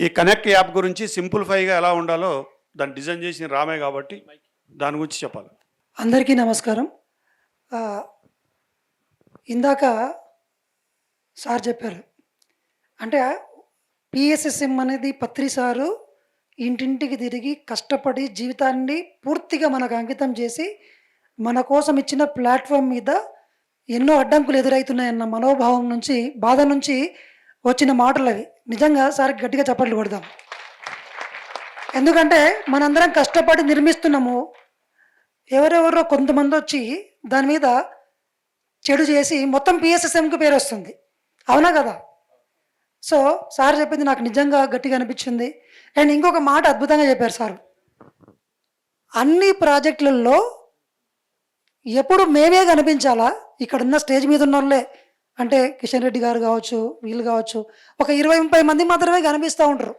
ఈ కనెక్ట్ యాప్ గురించి సింప్లిఫైగా ఎలా ఉండాలో దాన్ని డిజైన్ చేసిన రామే కాబట్టి దాని గురించి చెప్పాలి. అందరికీ నమస్కారం. ఆ, ఇందాక సార్ చెప్పారు, అంటే పిఎస్ఎస్ఎం అనేది పత్రి సారు ఇంటింటికి తిరిగి కష్టపడి జీవితాన్ని పూర్తిగా మనకు అంకితం చేసి మన కోసం ఇచ్చిన ప్లాట్ఫామ్ మీద ఎన్నో అడ్డంకులు ఎదురవుతున్నాయన్న మనోభావం నుంచి, బాధ నుంచి వచ్చిన మాటలు అవి. నిజంగా సార్ గట్టిగా చప్పట్లు కొడదాం. ఎందుకంటే మనందరం కష్టపడి నిర్మిస్తున్నాము, ఎవరెవరో కొంతమంది వచ్చి దాని మీద చెడు చేసి మొత్తం పిఎస్ఎస్ఎంకి పేరు వస్తుంది. అవునా కదా? సో సార్ చెప్పింది నాకు నిజంగా గట్టిగా అనిపించింది. అండ్ ఇంకొక మాట అద్భుతంగా చెప్పారు సార్, అన్ని ప్రాజెక్టులలో ఎప్పుడు మేమే కనిపించాలా, ఇక్కడున్న స్టేజ్ మీద ఉన్న వాళ్ళే, అంటే కిషన్ రెడ్డి గారు కావచ్చు, వీళ్ళు కావచ్చు, ఒక 20-30 మంది మాత్రమే కనిపిస్తూ ఉంటారు.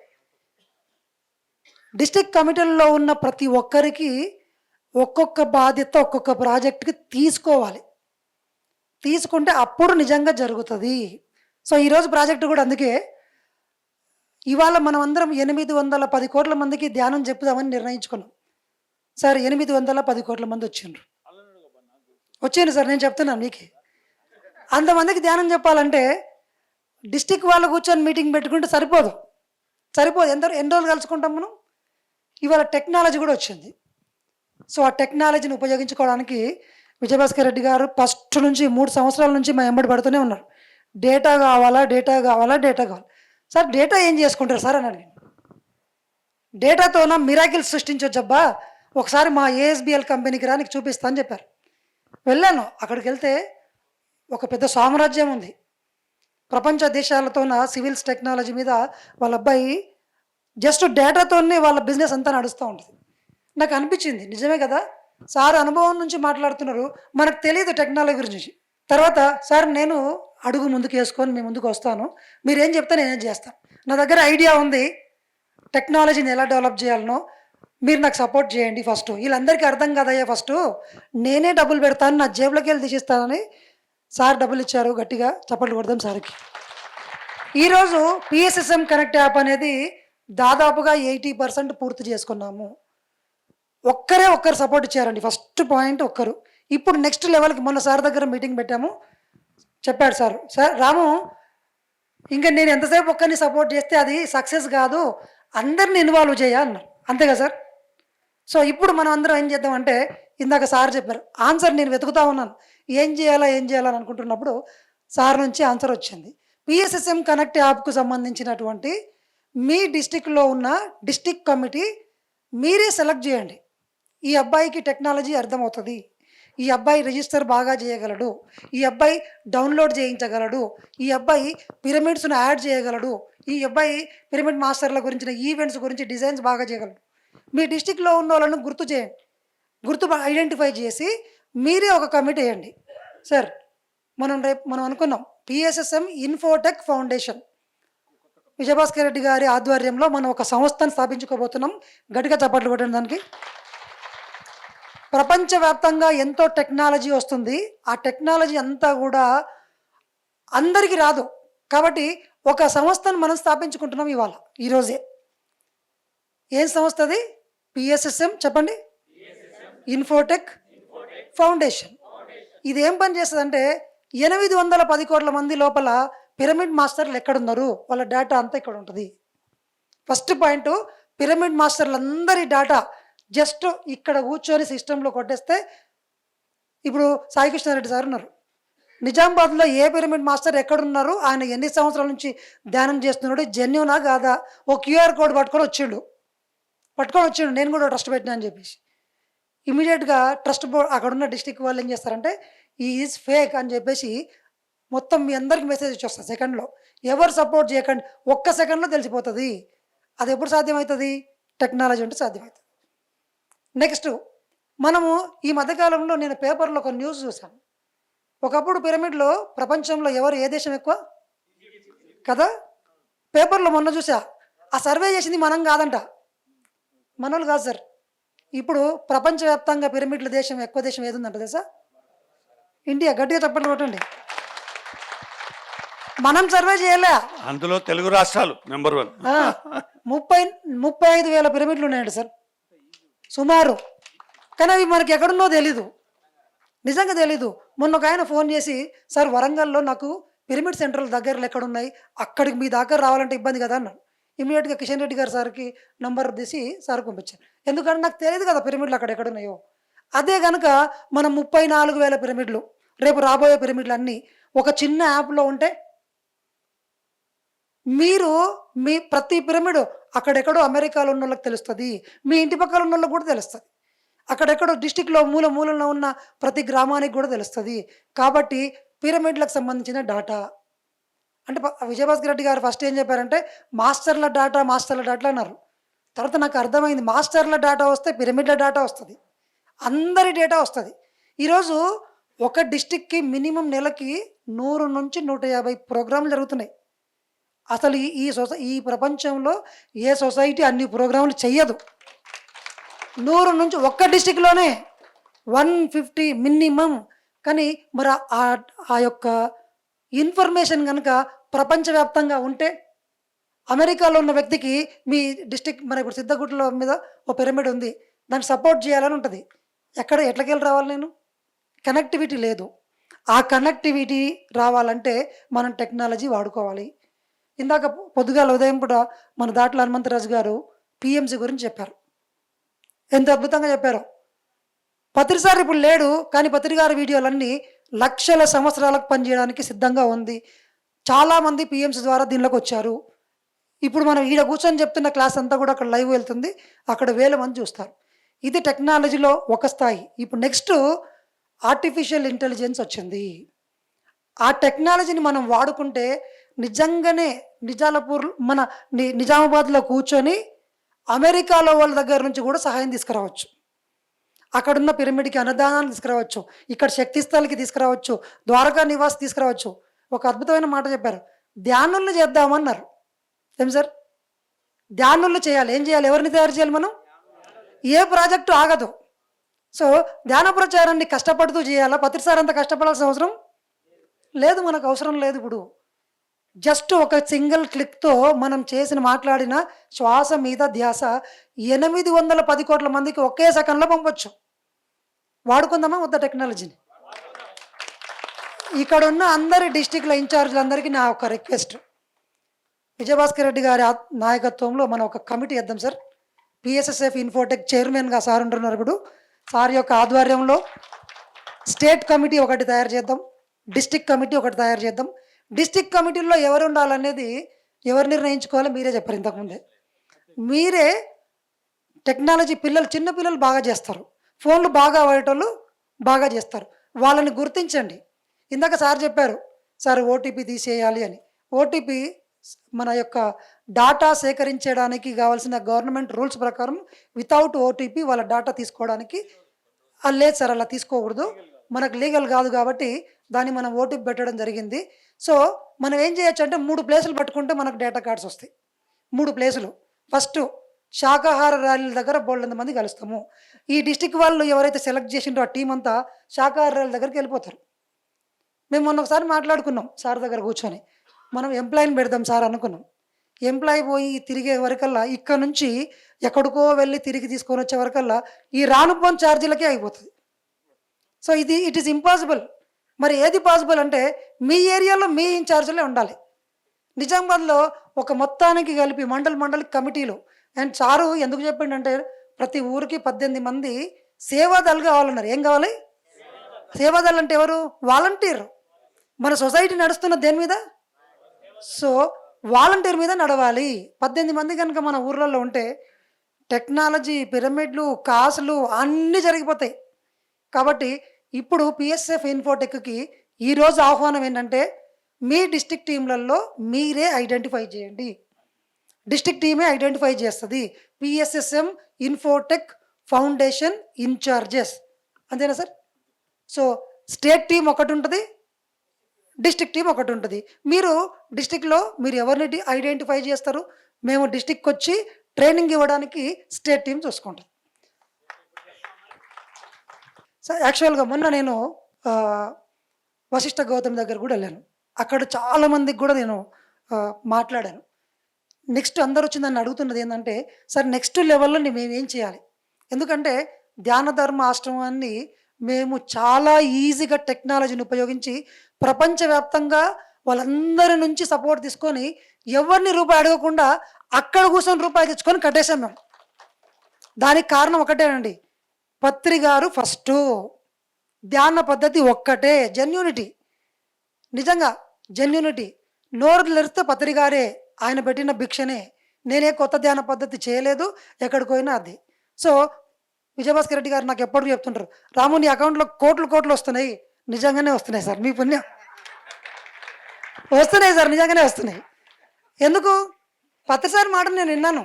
డిస్ట్రిక్ట్ కమిటీల్లో ఉన్న ప్రతి ఒక్కరికి ఒక్కొక్క బాధ్యత ఒక్కొక్క ప్రాజెక్టుకి తీసుకోవాలి. తీసుకుంటే అప్పుడు నిజంగా జరుగుతుంది. సో ఈరోజు ప్రాజెక్టు కూడా అందుకే ఇవాళ మనం అందరం 810 కోట్ల మందికి ధ్యానం చెప్పుదామని నిర్ణయించుకున్నాం. సార్ 810 కోట్ల మంది వచ్చిండ్రు సార్, నేను చెప్తున్నాను మీకు. అంతమందికి ధ్యానం చెప్పాలంటే డిస్టిక్ వాళ్ళు కూర్చొని మీటింగ్ పెట్టుకుంటే సరిపోదు. ఎన్ని రోజులు కలుసుకుంటాం మనం? ఇవాళ టెక్నాలజీ కూడా వచ్చింది. సో ఆ టెక్నాలజీని ఉపయోగించుకోవడానికి విజయభాస్కర్ రెడ్డి గారు ఫస్ట్ నుంచి 3 సంవత్సరాల నుంచి మా ఎంబడి పడుతూనే ఉన్నారు. డేటా కావాలా. సార్ డేటా ఏం చేసుకుంటారు సార్ అని అడిగాను. డేటాతోన మిరాకిల్స్ సృష్టించొచ్చబ్బా, ఒకసారి మా ఏఎస్బిఎల్ కంపెనీకి రా, నీకు చూపిస్తా అని చెప్పారు. వెళ్ళాను. అక్కడికి వెళ్తే ఒక పెద్ద సామ్రాజ్యం ఉంది. ప్రపంచ దేశాలతోన సివిల్స్ టెక్నాలజీ మీద వాళ్ళ అబ్బాయి జస్ట్ డేటాతోనే వాళ్ళ బిజినెస్ అంతా నడుస్తూ ఉంటుంది. నాకు అనిపించింది నిజమే కదా, సార్ అనుభవం నుంచి మాట్లాడుతున్నారు, మనకు తెలియదు టెక్నాలజీ గురించి. తర్వాత సార్ నేను అడుగు ముందుకు వేసుకొని మీ ముందుకు వస్తాను, మీరేం చెప్తే నేనేం చేస్తాను, నా దగ్గర ఐడియా ఉంది, టెక్నాలజీని ఎలా డెవలప్ చేయాలనో మీరు నాకు సపోర్ట్ చేయండి. ఫస్ట్ వీళ్ళందరికీ అర్థం కాదయ్యా, ఫస్ట్ నేనే డబ్బులు పెడతాను, నా జేబులోకి వెళ్ళి తీసిస్తానని సార్ డబ్బులు ఇచ్చారు. గట్టిగా చప్పట్లు కొడదాం సార్కి. ఈరోజు పిఎస్ఎస్ఎం కనెక్ట్ యాప్ అనేది దాదాపుగా 80% పూర్తి చేసుకున్నాము. ఒక్కరు సపోర్ట్ ఇచ్చారండి. ఫస్ట్ పాయింట్ ఒక్కరు. ఇప్పుడు నెక్స్ట్ లెవెల్కి మొన్న సార్ దగ్గర మీటింగ్ పెట్టాము, చెప్పాడు సార్ రాము, ఇంకా నేను ఎంతసేపు ఒక్కరిని సపోర్ట్ చేస్తే అది సక్సెస్ కాదు, అందరిని ఇన్వాల్వ్ చేయ అన్నారు. అంతే కదా సార్? సో ఇప్పుడు మనం అందరం ఏం చేద్దామంటే, ఇందాక సార్ చెప్పారు ఆన్సర్, నేను వెతుకుతా ఉన్నాను ఏం చేయాలని అనుకుంటున్నప్పుడు సార్ నుంచి ఆన్సర్ వచ్చింది. పిఎస్ఎస్ఎం కనెక్ట్ యాప్కు సంబంధించినటువంటి మీ డిస్టిక్లో ఉన్న డిస్టిక్ కమిటీ మీరే సెలెక్ట్ చేయండి. ఈ అబ్బాయికి టెక్నాలజీ అర్థమవుతుంది, ఈ అబ్బాయి రిజిస్టర్ బాగా చేయగలడు, ఈ అబ్బాయి డౌన్లోడ్ చేయించగలడు, ఈ అబ్బాయి పిరమిడ్స్ను యాడ్ చేయగలడు, ఈ అబ్బాయి పిరమిడ్ మాస్టర్ల గురించిన ఈవెంట్స్ గురించి డిజైన్స్ బాగా చేయగలడు. మీ డిస్టిక్లో ఉన్న వాళ్ళను గుర్తు చేయండి, ఐడెంటిఫై చేసి మీరే ఒక కమిటీ వేయండి. సార్ మనం అనుకున్నాం PSSM Infotech foundation, Vijayabhaskar Reddy గారి ఆధ్వర్యంలో మనం ఒక సంస్థను స్థాపించుకోబోతున్నాం. గట్టిగా చప్పట్లు కొట్టండి దానికి. ప్రపంచవ్యాప్తంగా ఎంతో టెక్నాలజీ వస్తుంది, ఆ టెక్నాలజీ అంతా కూడా అందరికీ రాదు. కాబట్టి ఒక సంస్థను మనం స్థాపించుకుంటున్నాం ఇవాళ, ఈరోజే. ఏం సంస్థ అది? పిఎస్ఎస్ఎం చెప్పండి, ఇన్ఫోటెక్ ఫౌండేషన్. ఇది ఏం పని చేస్తుందంటే 810 కోట్ల మంది లోపల పిరమిడ్ మాస్టర్లు ఎక్కడున్నారు, వాళ్ళ డేటా అంతా ఇక్కడ ఉంటుంది. ఫస్ట్ పాయింట్, పిరమిడ్ మాస్టర్లు అందరి డేటా జస్ట్ ఇక్కడ కూర్చొని సిస్టంలో కొట్టేస్తే, ఇప్పుడు సాయి కృష్ణారెడ్డి సార్ ఉన్నారు, నిజామాబాద్లో ఏ పిరమిడ్ మాస్టర్ ఎక్కడున్నారు, ఆయన ఎన్ని సంవత్సరాల నుంచి ధ్యానం చేస్తున్నాడు, జెన్యునా కాదా, ఓ క్యూఆర్ కోడ్ పట్టుకొని వచ్చిండు, నేను కూడా ట్రస్ట్ పెట్టినా అని చెప్పేసి ఇమీడియట్గా ట్రస్ట్ బోర్డ్ అక్కడున్న డిస్ట్రిక్ట్ వాళ్ళు ఏం చేస్తారంటే ఈ ఈజ్ ఫేక్ అని చెప్పేసి మొత్తం మీ అందరికి మెసేజ్ వచ్చేస్తుంది సెకండ్లో. ఎవరు సపోర్ట్ చేయకండి, ఒక్క సెకండ్లో తెలిసిపోతుంది. అది ఎప్పుడు సాధ్యమవుతుంది? టెక్నాలజీ ఉంటే సాధ్యమవుతుంది. నెక్స్ట్, మనము ఈ మధ్యకాలంలో నేను పేపర్లో ఒక న్యూస్ చూశాను. ఒకప్పుడు పిరమిడ్లో ప్రపంచంలో ఏ దేశం ఎక్కువ కదా, పేపర్లో మొన్న చూసా. ఆ సర్వే చేసింది మనం కాదంట, మనోళ్ళు కాదు సార్. ఇప్పుడు ప్రపంచవ్యాప్తంగా పిరమిడ్ల దేశం ఎక్కువ దేశం ఏది ఉందంట తెలుసా? ఇండియా గట్టిగా చెప్పండి కొట్టండి. మనం సర్వే చేయలే. అందులో తెలుగు రాష్ట్రాలు నెంబర్ 1. 35,000 పిరమిడ్లు ఉన్నాయండి సార్ సుమారు. కానీ అవి మనకి ఎక్కడున్నో తెలీదు, నిజంగా తెలీదు. మొన్న ఒక ఆయన ఫోన్ చేసి, సార్ వరంగల్లో నాకు పిరమిడ్ సెంటర్ల దగ్గరలో ఎక్కడున్నాయి, అక్కడికి మీ దగ్గర రావాలంటే ఇబ్బంది కదా అన్నాడు. ఇమీడియట్గా కిషన్ రెడ్డి గారు సార్కి నంబర్ తీసి సార్ పంపించాను. ఎందుకంటే నాకు తెలియదు కదా పిరమిడ్లు అక్కడ ఎక్కడున్నాయో. అదే కనుక మనం 34,000 పిరమిడ్లు రేపు రాబోయే పిరమిడ్లు అన్నీ ఒక చిన్న యాప్లో ఉంటే, మీరు మీ ప్రతి పిరమిడ్ అక్కడెక్కడో అమెరికాలో ఉన్న వాళ్ళకి తెలుస్తుంది, మీ ఇంటి పక్కన ఉన్న వాళ్ళకి కూడా తెలుస్తుంది, అక్కడెక్కడో డిస్టిక్లో మూలలో ఉన్న ప్రతి గ్రామానికి కూడా తెలుస్తుంది. కాబట్టి పిరమిడ్లకు సంబంధించిన డాటా అంటే విజయభాస్కర్ రెడ్డి గారు ఫస్ట్ ఏం చెప్పారంటే మాస్టర్ల డాటా అన్నారు. తర్వాత నాకు అర్థమైంది, మాస్టర్ల డాటా వస్తే పిరమిడ్ల డాటా వస్తుంది, అందరి డేటా వస్తుంది. ఈరోజు ఒక డిస్టిక్కి మినిమం నెలకి 100 నుంచి 150 ప్రోగ్రాంలు జరుగుతున్నాయి. అసలు ఈ ప్రపంచంలో ఏ సొసైటీ అన్ని ప్రోగ్రాంలు చెయ్యదు. 100 నుంచి ఒక్క డిస్టిక్లోనే 150 మినిమం. కానీ మరి ఆ యొక్క ఇన్ఫర్మేషన్ కనుక ప్రపంచవ్యాప్తంగా ఉంటే, అమెరికాలో ఉన్న వ్యక్తికి మీ డిస్టిక్ మన ఇప్పుడు సిద్ధగుట్టలో మీద ఓ పిరమిడ్ ఉంది, దాన్ని సపోర్ట్ చేయాలని ఉంటుంది. ఎట్లకెళ్ళి రావాలి నేను? కనెక్టివిటీ లేదు. ఆ కనెక్టివిటీ రావాలంటే మనం టెక్నాలజీ వాడుకోవాలి. ఇందాక పొద్దుగాల ఉదయం కూడా మన దాట్ల హనుమంతరాజు గారు పిఎంసి గురించి చెప్పారు, ఎంత అద్భుతంగా చెప్పారు. పత్రి సార్ ఇప్పుడు లేడు, కానీ పత్రి గారి వీడియోలన్నీ లక్షల సంవత్సరాలకు పనిచేయడానికి సిద్ధంగా ఉంది. చాలామంది పిఎంసి ద్వారా దీనిలోకి వచ్చారు. ఇప్పుడు మనం ఈడ కూర్చొని చెప్తున్న క్లాస్ అంతా కూడా అక్కడ లైవ్ వెళ్తుంది, అక్కడ 1000 మంది చూస్తారు. ఇది టెక్నాలజీలో ఒక స్థాయి. ఇప్పుడు నెక్స్ట్ ఆర్టిఫిషియల్ ఇంటెలిజెన్స్ వచ్చింది. ఆ టెక్నాలజీని మనం వాడుకుంటే నిజంగానే మన నిజామాబాద్లో కూర్చొని అమెరికాలో వాళ్ళ దగ్గర నుంచి కూడా సహాయం తీసుకురావచ్చు, అక్కడున్న పిరమిడ్కి అన్నదానాన్ని తీసుకురావచ్చు, ఇక్కడ శక్తి స్థలికి తీసుకురావచ్చు, ద్వారకా నివాస్ తీసుకురావచ్చు. ఒక అద్భుతమైన మాట చెప్పారు, ధ్యానుల్ని చేద్దామన్నారు. ఏం సార్? ధ్యానుల్ని చేయాలి. ఏం చేయాలి? ఎవరిని తయారు చేయాలి? మనం ఏ ప్రాజెక్టు ఆగదు. సో ధ్యాన ప్రచారాన్ని కష్టపడుతూ చేయాలా? పత్రి సార్ అంత కష్టపడాల్సిన అవసరం లేదు, మనకు అవసరం లేదు. ఇప్పుడు జస్ట్ ఒక సింగిల్ క్లిక్తో మనం మాట్లాడిన శ్వాస మీద ధ్యాస 810 కోట్ల మందికి ఒకే సెకండ్లో పంపొచ్చు. వాడుకుందామా వద్ద టెక్నాలజీని? ఇక్కడ ఉన్న అందరి డిస్టిక్ల ఇన్ఛార్జీలందరికీ నా ఒక రిక్వెస్ట్, విజయభాస్కర్ రెడ్డి గారి నాయకత్వంలో మనం ఒక కమిటీ వేద్దాం సార్. పిఎస్ఎస్ఎఫ్ ఇన్ఫోటెక్ చైర్మన్గా సార్ ఉంటున్నారు. ఇప్పుడు సార్ యొక్క ఆధ్వర్యంలో స్టేట్ కమిటీ ఒకటి తయారు చేద్దాం, డిస్టిక్ కమిటీ ఒకటి తయారు చేద్దాం. డిస్టిక్ కమిటీల్లో ఎవరు ఉండాలనేది ఎవరు నిర్ణయించుకోవాలో మీరే చెప్పారు ఇంతకుముందే. మీరే టెక్నాలజీ చిన్న పిల్లలు బాగా చేస్తారు, ఫోన్లు బాగా వాడేటోళ్ళు బాగా చేస్తారు, వాళ్ళని గుర్తించండి. ఇందాక సార్ చెప్పారు, సార్ ఓటీపీ తీసేయాలి అని. ఓటీపీ మన యొక్క డాటా సేకరించడానికి కావాల్సిన గవర్నమెంట్ రూల్స్ ప్రకారం వితౌట్ ఓటీపీ వాళ్ళ డాటా తీసుకోవడానికి లేదు సార్, అలా తీసుకోకూడదు, మనకు లీగల్ కాదు. కాబట్టి దాన్ని మనం ఓటీపీ పెట్టడం జరిగింది. సో మనం ఏం చేయొచ్చు అంటే 3 ప్లేసులు పట్టుకుంటే మనకు డేటా కార్డ్స్ వస్తాయి. 3 ప్లేసులు. ఫస్ట్ శాకాహార ర్యాలీల దగ్గర బోల్డంత మంది కలుస్తాము. ఈ డిస్టిక్ వాళ్ళు ఎవరైతే సెలెక్ట్ చేసిండో ఆ టీం అంతా శాకాహార ర్యాలీల దగ్గరికి వెళ్ళిపోతారు. మేము మొన్న ఒకసారి మాట్లాడుకున్నాం సార్ దగ్గర కూర్చొని, మనం ఎంప్లాయీని పెడదాం సార్ అనుకున్నాం. ఎంప్లాయీ పోయి తిరిగే వరకల్లా, ఇక్కడ నుంచి ఎక్కడికో వెళ్ళి తిరిగి తీసుకొని వచ్చే వరకల్లా ఈ రానుపోని ఛార్జీలకే అయిపోతుంది. So it is impossible. మరి ఏది పాసిబుల్ అంటే మీ ఏరియాలో మీ ఇన్ఛార్జీలే ఉండాలి. నిజామాబాద్లో ఒక మొత్తానికి కలిపి మండలి కమిటీలు. అండ్ సారు ఎందుకు చెప్పిండంటే ప్రతి ఊరికి 18 మంది సేవాదళ్ కావాలన్నారు. ఏం కావాలి? సేవాదళ్ అంటే ఎవరు? వాలంటీర్. మన సొసైటీ నడుస్తున్న దేని మీద? సో వాలంటీర్ మీద నడవాలి. 18 మంది కనుక మన ఊర్లలో ఉంటే టెక్నాలజీ, పిరమిడ్లు, కాసులు అన్నీ జరిగిపోతాయి. కాబట్టి ఇప్పుడు పిఎస్ఎఫ్ ఇన్ఫోటెక్కి ఈరోజు ఆహ్వానం ఏంటంటే మీ డిస్టిక్ టీంలలో మీరే ఐడెంటిఫై చేయండి. డిస్టిక్ టీమే ఐడెంటిఫై చేస్తుంది. పిఎస్ఎస్ఎం ఇన్ఫోటెక్ ఫౌండేషన్ ఇన్ఛార్జెస్, అంతేనా సార్? సో స్టేట్ టీం ఒకటి ఉంటుంది, డిస్టిక్ టీం ఒకటి ఉంటుంది. మీరు డిస్టిక్లో మీరు ఎవరిని ఐడెంటిఫై చేస్తారు? మేము డిస్టిక్కి వచ్చి ట్రైనింగ్ ఇవ్వడానికి స్టేట్ టీం చూసుకుంటాం. సో యాక్చువల్గా మొన్న నేను వశిష్ఠ గౌతమ్ దగ్గర కూడా వెళ్ళాను. అక్కడ చాలామందికి కూడా నేను మాట్లాడాను. నెక్స్ట్ అందరూ వచ్చి నన్ను అడుగుతున్నది ఏంటంటే, సార్ నెక్స్ట్ లెవెల్‌లో మేమేం చేయాలి? ఎందుకంటే ధ్యాన ధర్మ ఆశ్రమాన్ని మేము చాలా ఈజీగా టెక్నాలజీని ఉపయోగించి ప్రపంచవ్యాప్తంగా వాళ్ళందరి నుంచి సపోర్ట్ తీసుకొని ఎవరిని రూపాయి అడగకుండా అక్కడ కూర్చొని రూపాయి తెచ్చుకొని కట్టేసాం మేము. దానికి కారణం ఒకటేనండి, పత్రి గారు ఫస్టు, ధ్యాన పద్ధతి ఒక్కటే, జెన్యూనిటీ. నిజంగా జెన్యూనిటీ. నోరు తెరిస్తే పత్రి గారే, ఆయన పెట్టిన భిక్షనే. నేనే కొత్త ధ్యాన పద్ధతి చేయలేదు, ఎక్కడికి పోయినా అది. సో విజయభాస్కర్ రెడ్డి గారు నాకు ఎప్పుడు చెప్తుంటారు, రాము నీ అకౌంట్లో కోట్లు వస్తున్నాయి. నిజంగానే వస్తున్నాయి సార్, మీ పుణ్యం. వస్తున్నాయి సార్, నిజంగానే వస్తున్నాయి. ఎందుకు? పత్రిసారి మాట నేను విన్నాను,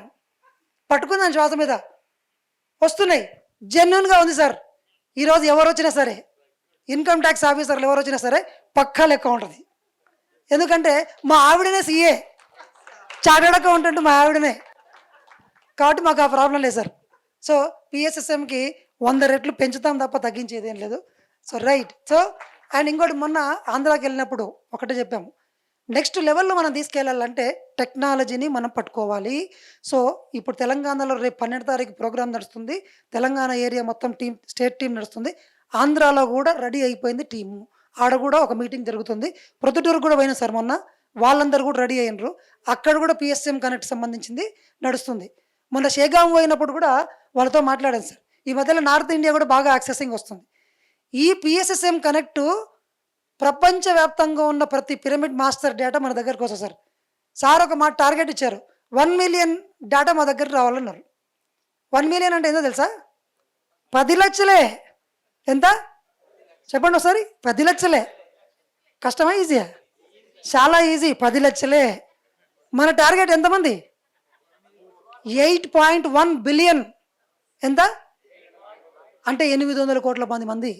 పట్టుకున్నాను శ్వాస మీద. వస్తున్నాయి, జెన్యున్గా ఉంది సార్. ఈరోజు ఎవరు వచ్చినా సరే, ఇన్కమ్ ట్యాక్స్ ఆఫీసర్లు ఎవరు వచ్చినా సరే పక్కా లెక్క ఉంటుంది. ఎందుకంటే మా ఆవిడనే సీఏ, చార్టర్డ్ అకౌంటెంట్ మా ఆవిడనే, కాబట్టి మాకు ఆ ప్రాబ్లం లేదు సార్. సో పిఎస్ఎస్ఎంకి 100 రెట్లు పెంచుతాం తప్ప తగ్గించేది ఏం లేదు. So right. సో అండ్ ఇంకోటి, మొన్న ఆంధ్రాకి వెళ్ళినప్పుడు ఒకటే చెప్పాము, నెక్స్ట్ లెవెల్లో మనం తీసుకెళ్ళాలంటే టెక్నాలజీని మనం పట్టుకోవాలి. సో ఇప్పుడు తెలంగాణలో రేపు 12 తారీఖు ప్రోగ్రామ్ నడుస్తుంది. తెలంగాణ ఏరియా మొత్తం టీం, స్టేట్ టీం నడుస్తుంది. ఆంధ్రాలో కూడా రెడీ అయిపోయింది టీము. ఆడ కూడా ఒక మీటింగ్ జరుగుతుంది. ప్రొద్దుటూరు కూడా పోయినా సార్ మొన్న, వాళ్ళందరూ కూడా రెడీ అయినరు. అక్కడ కూడా పిఎస్ఎం కనెక్ట్ సంబంధించింది నడుస్తుంది. మొన్న షేగాం పోయినప్పుడు కూడా వాళ్ళతో మాట్లాడాను సార్. ఈ మధ్యలో నార్త్ ఇండియా కూడా బాగా యాక్సెసింగ్ వస్తుంది. ఈ పిఎస్ఎస్ఎం కనెక్ట్ ప్రపంచవ్యాప్తంగా ఉన్న ప్రతి పిరమిడ్ మాస్టర్ డేటా మన దగ్గరకు వస్తుంది సార్. సార్ ఒక మా టార్గెట్ ఇచ్చారు, 1 మిలియన్ డేటా మా దగ్గర రావాలన్నారు. 1 మిలియన్ అంటే ఏంటో తెలుసా? 10 లక్షలే. ఎంత చెప్పండి ఒకసారి? 10 లక్షలే. కష్టమా ఈజీయా? చాలా ఈజీ. 10 లక్షలే. మన టార్గెట్ ఎంతమంది? 8.1 బిలియన్. ఎంత అంటే 800 కోట్ల మంది.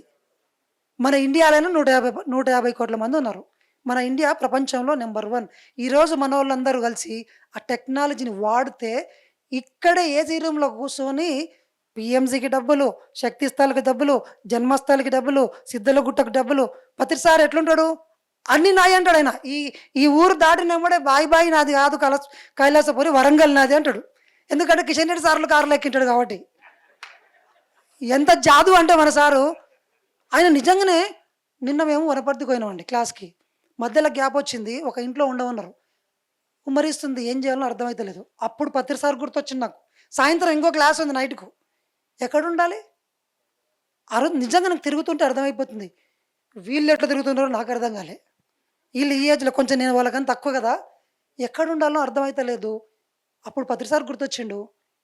మన ఇండియాలోనే 150 కోట్ల మంది ఉన్నారు. మన ఇండియా ప్రపంచంలో నెంబర్ 1. ఈరోజు మన వాళ్ళందరూ కలిసి ఆ టెక్నాలజీని వాడితే ఇక్కడే ఏసీ రూమ్లో కూర్చొని పిఎంసీకి డబ్బులు, శక్తి స్థలకి డబ్బులు, జన్మస్థలకి డబ్బులు, సిద్ధల గుట్టకు డబ్బులు. ప్రతిసారి ఎట్లుంటాడు? అన్ని నాయి అంటాడు ఆయన. ఈ ఊరు దాటినప్పుడే బాయి నాది కాదు, కైలాసపురి వరంగల్ నాది అంటాడు. ఎందుకంటే కిషన్ రెడ్డి సార్లు కారులో ఎక్కింటాడు కాబట్టి. ఎంత జాదు అంటే మన సారు, ఆయన నిజంగానే. నిన్న మేము వనపర్తికి పోయినామండి క్లాస్కి. మధ్యలో గ్యాప్ వచ్చింది, ఒక ఇంట్లో ఉండమన్నారు. ఉమ్మరిస్తుంది, ఏం చేయాలో అర్థమైతలేదు. అప్పుడు పత్రి సార్ గుర్తొచ్చింది నాకు. సాయంత్రం ఇంకో క్లాస్ ఉంది నైట్కు. ఎక్కడ ఉండాలి? ఆ రోజు నిజంగా నాకు తిరుగుతుంటే అర్థమైపోతుంది, వీళ్ళు ఎట్లా తిరుగుతున్నారో నాకు అర్థం కాలే. వీళ్ళు ఈ ఏజ్లో కొంచెం, నేను వాళ్ళకని తక్కువ కదా, ఎక్కడ ఉండాలో అర్థమైతలేదు. అప్పుడు పత్రి సార్ గుర్తొచ్చిండు.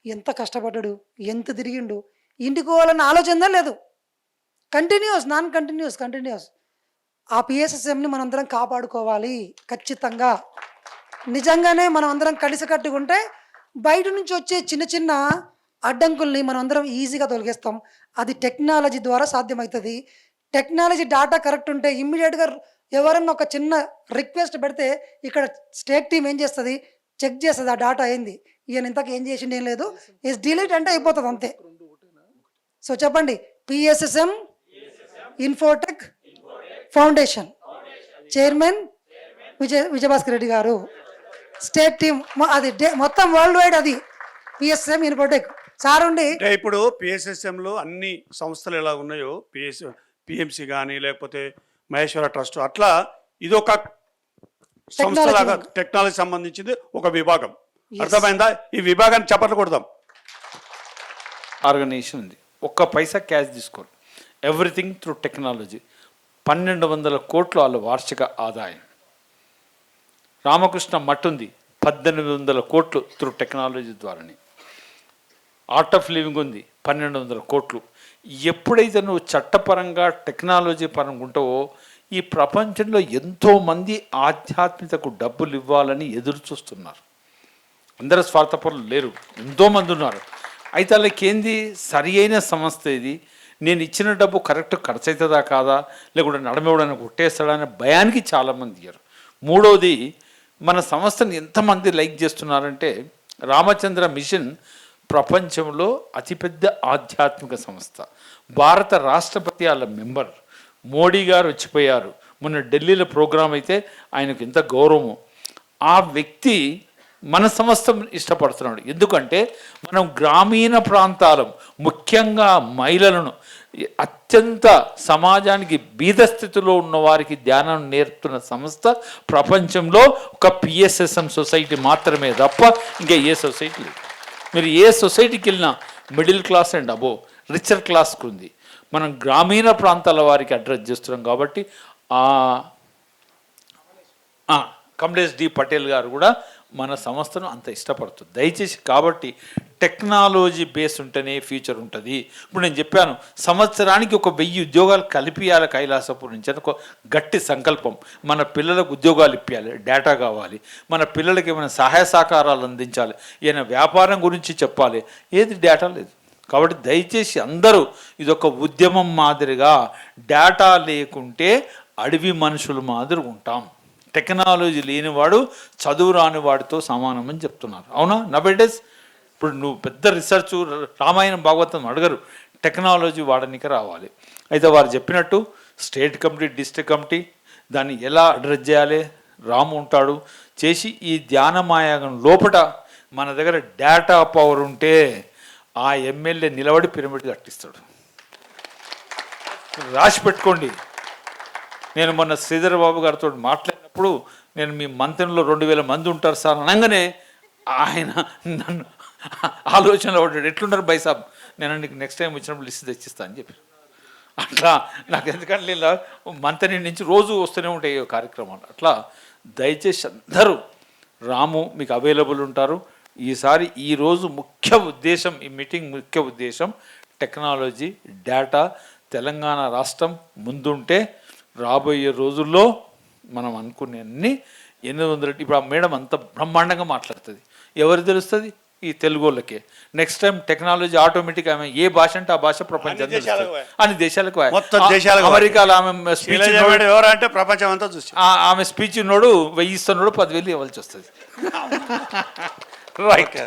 ఎంత కష్టపడ్డాడు, ఎంత తిరిగిండు, ఇంటికి పోవాలన్న ఆలోచన లేదు. Continuous, continuous. ఆ పిఎస్ఎస్ఎంని మనందరం కాపాడుకోవాలి ఖచ్చితంగా. నిజంగానే మనం అందరం కలిసికట్టుకుంటే బయట నుంచి వచ్చే చిన్న చిన్న అడ్డంకుల్ని మనం అందరం ఈజీగా తొలగిస్తాం. అది టెక్నాలజీ ద్వారా సాధ్యమవుతుంది. టెక్నాలజీ డేటా కరెక్ట్ ఉంటే ఇమ్మీడియట్గా ఎవరన్నా ఒక చిన్న రిక్వెస్ట్ పెడితే ఇక్కడ స్టేట్ టీం ఏం చేస్తుంది? చెక్ చేస్తుంది ఆ డేటా ఏంది, ఈయన ఇంతకు ఏం చేసింది ఏం లేదు, ఇస్ డిలీట్ అంటే అయిపోతుంది అంతే. సో చెప్పండి, PSSM Infotech foundation chairman Vijayabhaskar Reddy గారు, స్టేట్ టీమ్ అది మొత్తం వరల్డ్ వైడ్ అది పిఎస్ఎం ఇన్ఫోటెక్ సార్ ఉండి. అంటే ఇప్పుడు పిఎస్ఎస్ఎంలో అన్ని సంస్థలు ఎలా ఉన్నాయో, పిఎంసి కానీ లేకపోతే మహేశ్వర ట్రస్ట్, అట్లా ఇది ఒక సంస్థలాగా టెక్నాలజీ సంబంధించింది ఒక విభాగం. అర్థమైందా? ఈ విభాగాన్ని చప్పట్లు కొడదాం. ఆర్గనైజేషన్ ఉంది, ఒక్క పైసా క్యాష్ తీసుకోరు, ఎవ్రీథింగ్ త్రూ టెక్నాలజీ. 1200 కోట్లు వాళ్ళ వార్షిక ఆదాయం. రామకృష్ణ మఠ్ ఉంది, 1800 కోట్లు త్రూ టెక్నాలజీ ద్వారానే. ఆర్ట్ ఆఫ్ లివింగ్ ఉంది, 1200 కోట్లు. ఎప్పుడైతే నువ్వు చట్టపరంగా టెక్నాలజీ పరంగా ఉంటావో, ఈ ప్రపంచంలో ఎంతోమంది ఆధ్యాత్మికతకు డబ్బులు ఇవ్వాలని ఎదురు చూస్తున్నారు. అందరూ స్వార్థపరులు లేరు, ఎంతోమంది ఉన్నారు. అయితే వాళ్ళకి ఏంది, సరి అయిన సంస్థ ఇది, నేను ఇచ్చిన డబ్బు కరెక్ట్ ఖర్చు అవుతుందా కాదా, లేకుంటే నడమివ్వడానికి కొట్టేస్తాడనే భయానికి చాలామంది ఇయ్యరు. మూడవది, మన సంస్థను ఎంతమంది లైక్ చేస్తున్నారంటే, రామచంద్ర మిషన్ ప్రపంచంలో అతిపెద్ద ఆధ్యాత్మిక సంస్థ. భారత రాష్ట్రపతి వాళ్ళ మెంబర్, మోడీ గారు వచ్చిపోయారు, మొన్న ఢిల్లీలో ప్రోగ్రాం అయితే ఆయనకు ఎంత గౌరవము. ఆ వ్యక్తి మన సంస్థ ఇష్టపడుతున్నాడు. ఎందుకంటే మనం గ్రామీణ ప్రాంతాలు, ముఖ్యంగా మహిళలను, అత్యంత సమాజానికి బీద స్థితిలో ఉన్న వారికి ధ్యానం నేర్పుతున్న సంస్థ ప్రపంచంలో ఒక పిఎస్ఎస్ఎం సొసైటీ మాత్రమే తప్ప ఇంకా ఏ సొసైటీ లేదు. మీరు ఏ సొసైటీకి వెళ్ళినా middle class and above richer క్లాస్కి ఉంది. మనం గ్రామీణ ప్రాంతాల వారికి అడ్రస్ చేస్తున్నాం కాబట్టి కమలేష్ డి పటేల్ గారు కూడా మన సంస్థను అంత ఇష్టపడుతుంది. దయచేసి కాబట్టి టెక్నాలజీ బేస్ ఉంటేనే ఫ్యూచర్ ఉంటుంది. ఇప్పుడు నేను చెప్పాను, సంవత్సరానికి 1000 ఉద్యోగాలు కల్పియాలి కైలాసపూర్ నుంచి అని ఒక గట్టి సంకల్పం. మన పిల్లలకు ఉద్యోగాలు ఇప్పించాలి, డేటా కావాలి, మన పిల్లలకి ఏమైనా సహాయ సహకారాలు అందించాలి, ఏమైనా వ్యాపారం గురించి చెప్పాలి, ఏది డేటా లేదు. కాబట్టి దయచేసి అందరూ ఇదొక ఉద్యమం మాదిరిగా, డేటా లేకుంటే అడవి మనుషుల మాదిరి ఉంటాం. టెక్నాలజీ లేనివాడు చదువు రాని వాడితో సమానం అని చెప్తున్నారు. అవునా? నవేడేస్ ఇప్పుడు నువ్వు పెద్ద రీసెర్చ్ రామాయణం భాగవతం అడగరు, టెక్నాలజీ వాడడానికి రావాలి. అయితే వారు చెప్పినట్టు స్టేట్ కమిటీ, డిస్ట్రిక్ట్ కమిటీ దాన్ని ఎలా అడ్రస్ చేయాలి, రాము ఉంటాడు చేసి ఈ ధ్యానమాయాగం లోపట మన దగ్గర డేటా పవర్ ఉంటే ఆ ఎమ్మెల్యే నిలబడి పిరమిడ్ కట్టిస్తాడు. రాసి పెట్టుకోండి. నేను మొన్న శ్రీధర్ బాబు గారితో మాట్లాడినప్పుడు, నేను మీ మంత్రంలో 2000 మంది ఉంటారు సార్ అనగానే ఆయన నన్ను ఆలోచనలో పడ్డాడు, ఎట్లున్నారు బైసాబ్, నేను నీకు నెక్స్ట్ టైం వచ్చినప్పుడు లిస్ట్ తెచ్చిస్తా అని చెప్పి. అట్లా నాకు ఎందుకంటే ఇలా మంత్రి నుంచి రోజు వస్తూనే ఉంటాయి కార్యక్రమాలు. అట్లా దయచేసి అందరూ రాము మీకు అవైలబుల్ ఉంటారు. ఈరోజు ముఖ్య ఉద్దేశం, ఈ మీటింగ్ ముఖ్య ఉద్దేశం టెక్నాలజీ, డేటా. తెలంగాణ రాష్ట్రం ముందుంటే రాబోయే రోజుల్లో మనం అనుకునే అన్ని 800. ఇప్పుడు ఆ మేడం అంత బ్రహ్మాండంగా మాట్లాడుతుంది, ఎవరు తెలుస్తుంది? ఈ తెలుగు వాళ్ళకే. నెక్స్ట్ టైం టెక్నాలజీ ఆటోమేటిక్ ఆమె ఏ భాష అంటే ఆ భాష ప్రపంచం అన్ని దేశాలకు, అమెరికాలో ఆమె స్పీచ్ ఎవరంటే ప్రపంచం అంతా చూసి ఆమె స్పీచ్ నోడు 1000 ఇస్తున్నాడు, 10,000 ఇవ్వాల్సి వస్తుంది. రైట్.